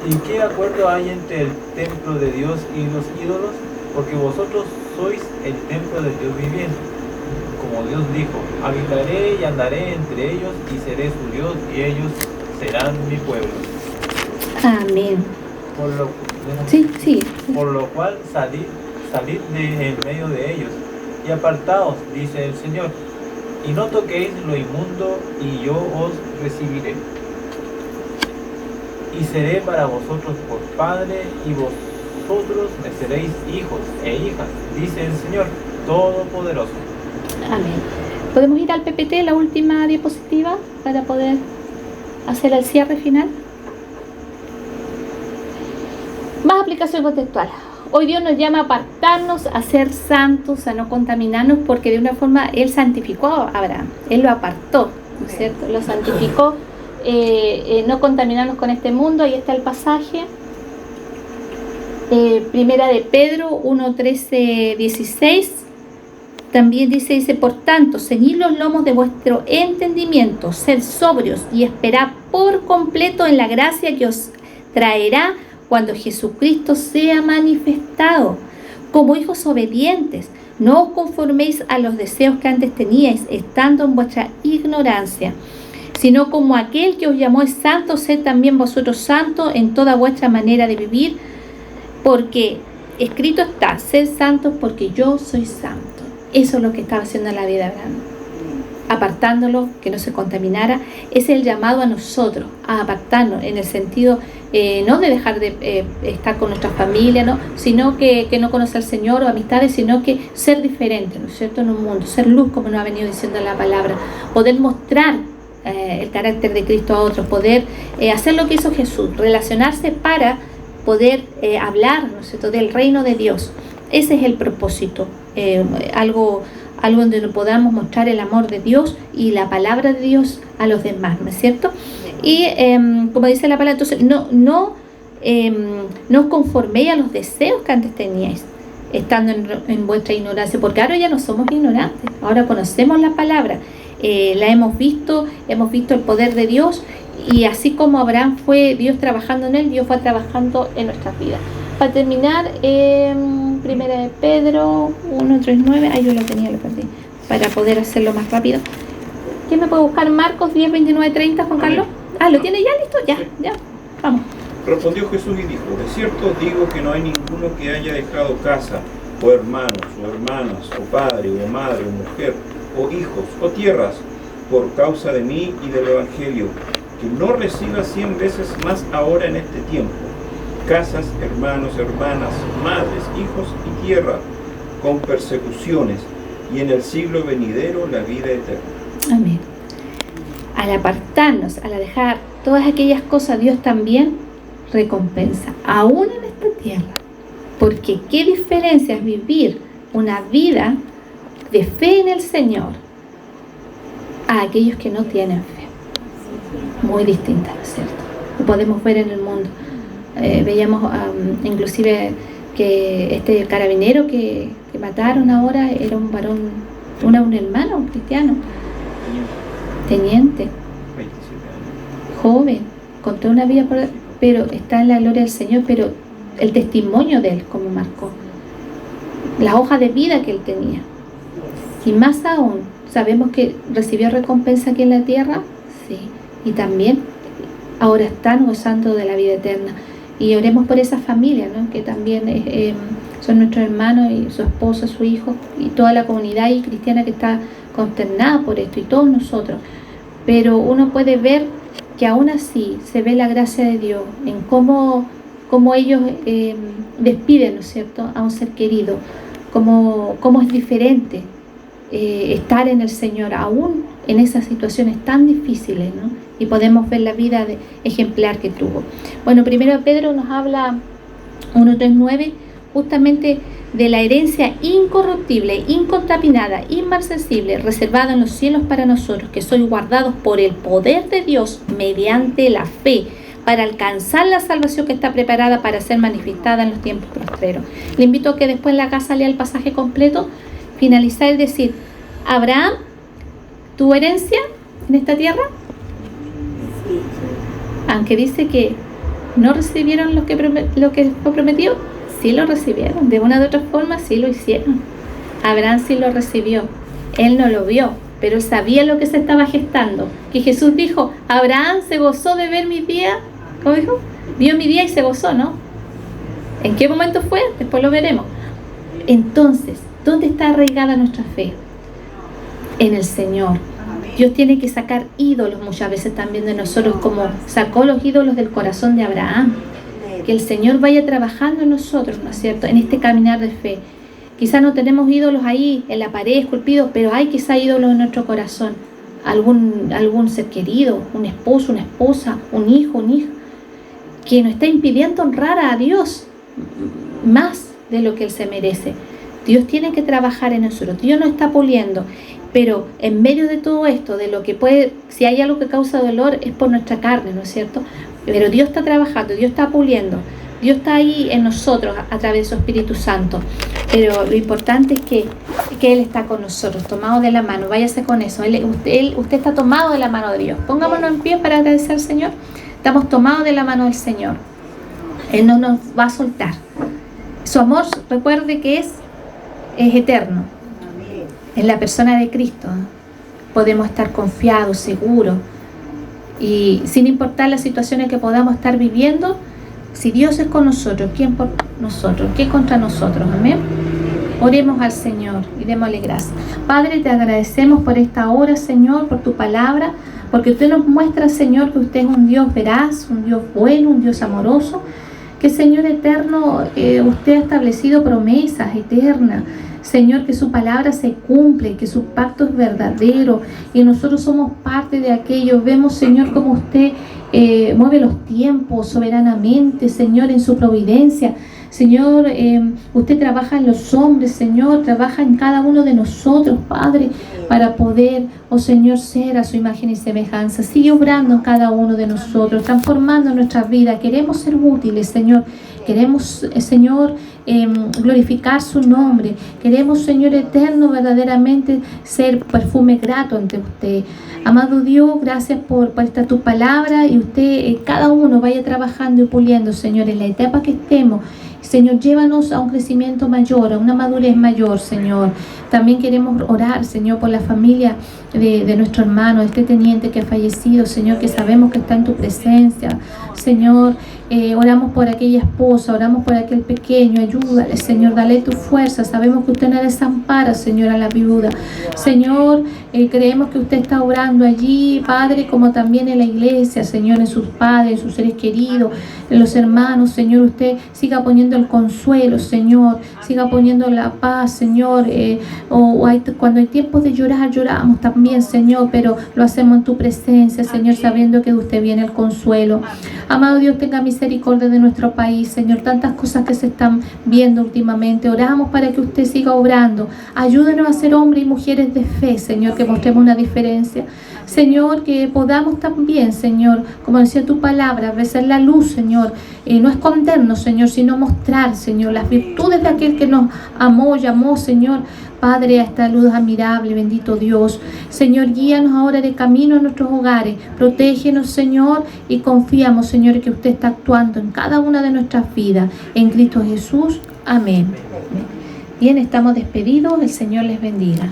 [SPEAKER 8] ¿Y qué acuerdo hay entre el templo de Dios y los ídolos? Porque vosotros sois el templo del Dios viviente. Como Dios dijo, habitaré y andaré entre ellos y seré su Dios y ellos serán mi pueblo.
[SPEAKER 1] Amén.
[SPEAKER 8] Por lo cual salid de en medio de ellos y apartaos, dice el Señor, y no toquéis lo inmundo, y yo os recibiré. Y seré para vosotros por Padre, y vosotros me seréis hijos e hijas, dice el Señor Todopoderoso.
[SPEAKER 1] Amén. ¿Podemos ir al PPT, la última diapositiva, para poder hacer el cierre final? Más aplicación contextual. Hoy Dios nos llama a apartarnos, a ser santos, a no contaminarnos, porque de una forma Él santificó a Abraham. Él lo apartó, ¿no es cierto? Lo santificó, no contaminarnos con este mundo. Ahí está el pasaje. Primera de Pedro 1, 13, 16. También dice, por tanto, ceñid los lomos de vuestro entendimiento, sed sobrios y esperad por completo en la gracia que os traerá cuando Jesucristo sea manifestado. Como hijos obedientes, no os conforméis a los deseos que antes teníais, estando en vuestra ignorancia, sino como aquel que os llamó es santo, sed también vosotros santos en toda vuestra manera de vivir, porque escrito está, sed santos porque yo soy santo. Eso es lo que estaba haciendo en la vida de Abraham, apartándolo, que no se contaminara. Es el llamado a nosotros, a apartarnos, en el sentido no de dejar de estar con nuestra familia, ¿no? Sino que no conocer al Señor o amistades, sino que ser diferente, ¿no es cierto?, en un mundo, ser luz, como nos ha venido diciendo la palabra, poder mostrar el carácter de Cristo a otros, poder hacer lo que hizo Jesús, relacionarse para poder hablar, ¿no es cierto?, del reino de Dios. Ese es el propósito, algo donde nos podamos mostrar el amor de Dios y la palabra de Dios a los demás, ¿no es cierto? Y como dice la palabra, entonces no os conforméis a los deseos que antes teníais, estando en vuestra ignorancia, porque ahora ya no somos ignorantes, ahora conocemos la palabra, la hemos visto el poder de Dios, y así como Abraham fue Dios trabajando en él, Dios fue trabajando en nuestras vidas. Para terminar, primera de Pedro 1:39, ahí yo lo tenía, lo perdí, para poder hacerlo más rápido. ¿Quién me puede buscar? Marcos 10, 29, 30, Juan Carlos. ¿Lo tiene ya listo? Ya, vamos.
[SPEAKER 3] Respondió Jesús y dijo, de cierto os digo que no hay ninguno que haya dejado casa, o hermanos, o hermanas, o padre, o madre, o mujer, o hijos, o tierras, por causa de mí y del Evangelio, que no reciba 100 veces más ahora en este tiempo, casas, hermanos, hermanas, madres, hijos y tierra, con persecuciones, y en el siglo venidero la vida eterna.
[SPEAKER 1] Amén. Al apartarnos, al dejar todas aquellas cosas, Dios también recompensa, aún en esta tierra. Porque qué diferencia es vivir una vida de fe en el Señor a aquellos que no tienen fe. Muy distinta, ¿no es cierto? Lo podemos ver en el mundo. Veíamos inclusive que este carabinero que mataron ahora era un varón, un hermano, un cristiano, teniente,
[SPEAKER 3] 27 años.
[SPEAKER 1] joven, con toda una vida, pero está en la gloria del Señor, pero el testimonio de él, como marcó, la hoja de vida que él tenía, y más aún, sabemos que recibió recompensa aquí en la tierra, sí, y también ahora están gozando de la vida eterna. Y oremos por esa familia, ¿no? Que también son nuestros hermanos y su esposa, su hijo y toda la comunidad y cristiana que está consternada por esto y todos nosotros. Pero uno puede ver que aún así se ve la gracia de Dios en cómo ellos despiden, ¿no es cierto?, a un ser querido, cómo es diferente estar en el Señor aún en esas situaciones tan difíciles, ¿no? Y podemos ver la vida ejemplar que tuvo. Bueno, primero Pedro nos habla 1:3-9 justamente de la herencia incorruptible, incontaminada, inmarcesible, reservada en los cielos para nosotros, que sois guardados por el poder de Dios mediante la fe, para alcanzar la salvación que está preparada para ser manifestada en los tiempos postreros. Le invito a que después en la casa lea el pasaje completo, finalizar y decir: Abraham, ¿tu herencia en esta tierra?
[SPEAKER 10] Sí.
[SPEAKER 1] Aunque dice que no recibieron lo que fue prometido, sí lo recibieron. De una u otra forma sí lo hicieron. Abraham sí lo recibió. Él no lo vio, pero él sabía lo que se estaba gestando. Que Jesús dijo: Abraham se gozó de ver mi día. ¿Cómo dijo? Vio mi día y se gozó, ¿no? ¿En qué momento fue? Después lo veremos. Entonces, ¿dónde está arraigada nuestra fe? En el Señor. Dios tiene que sacar ídolos muchas veces también de nosotros, como sacó los ídolos del corazón de Abraham. Que el Señor vaya trabajando en nosotros, ¿no es cierto?, en este caminar de fe. Quizás no tenemos ídolos ahí en la pared esculpidos, pero hay quizás ídolos en nuestro corazón. Algún ser querido, un esposo, una esposa, un hijo, una hija, que nos está impidiendo honrar a Dios más de lo que Él se merece. Dios tiene que trabajar en nosotros. Dios nos está puliendo. Pero en medio de todo esto, de lo que puede, si hay algo que causa dolor, es por nuestra carne, ¿no es cierto? Pero Dios está trabajando, Dios está puliendo, Dios está ahí en nosotros a través de su Espíritu Santo. Pero lo importante es que Él está con nosotros, tomado de la mano. Váyase con eso. Usted está tomado de la mano de Dios. Pongámonos en pie para agradecer al Señor. Estamos tomados de la mano del Señor. Él no nos va a soltar. Su amor, recuerde que es eterno. En la persona de Cristo podemos estar confiados, seguros, y sin importar las situaciones que podamos estar viviendo, si Dios es con nosotros, ¿quién por nosotros? ¿Qué contra nosotros? Amén. Oremos al Señor y démosle gracias. Padre, te agradecemos por esta hora, Señor, por tu palabra, porque usted nos muestra, Señor, que usted es un Dios veraz, un Dios bueno, un Dios amoroso, que, Señor eterno, usted ha establecido promesas eternas. Señor, que su palabra se cumple, que su pacto es verdadero y nosotros somos parte de aquello. Vemos, Señor, cómo usted mueve los tiempos soberanamente, Señor, en su providencia. Señor, usted trabaja en los hombres, Señor, trabaja en cada uno de nosotros, Padre, para poder, oh Señor, ser a su imagen y semejanza. Sigue obrando en cada uno de nosotros, transformando nuestra vida. Queremos ser útiles, Señor. Queremos, Señor, glorificar su nombre. Queremos, Señor eterno, verdaderamente ser perfume grato ante usted. Amado Dios, gracias por esta tu palabra, y usted, cada uno vaya trabajando y puliendo, Señor, en la etapa que estemos. Señor, llévanos a un crecimiento mayor, a una madurez mayor, Señor. También queremos orar, Señor, por la familia de nuestro hermano, este teniente que ha fallecido, Señor, que sabemos que está en tu presencia. Señor, oramos por aquella esposa, oramos por aquel pequeño, ayúdale, Señor, dale tu fuerza. Sabemos que usted no desampara, Señor, a la viuda. Señor, creemos que usted está obrando allí, Padre, como también en la iglesia, Señor, en sus padres, en sus seres queridos, en los hermanos, Señor. Usted siga poniendo el consuelo, Señor, siga poniendo la paz, Señor. Cuando hay tiempos de llorar, lloramos también, Señor, pero lo hacemos en tu presencia, Señor, sabiendo que de usted viene el consuelo. Amado Dios, tenga misericordia de nuestro país, Señor, tantas cosas que se están viendo últimamente. Oramos para que usted siga obrando. Ayúdenos a ser hombres y mujeres de fe, Señor, que mostremos una diferencia. Señor, que podamos también, Señor, como decía tu palabra, ver la luz, Señor, no escondernos, Señor, sino mostrar, Señor, las virtudes de aquel que nos amó, llamó, Señor, Padre, a esta luz admirable, bendito Dios. Señor, guíanos ahora de camino a nuestros hogares, protégenos, Señor, y confiamos, Señor, que usted está actuando en cada una de nuestras vidas, en Cristo Jesús. Amén. Bien, estamos despedidos, el Señor les bendiga.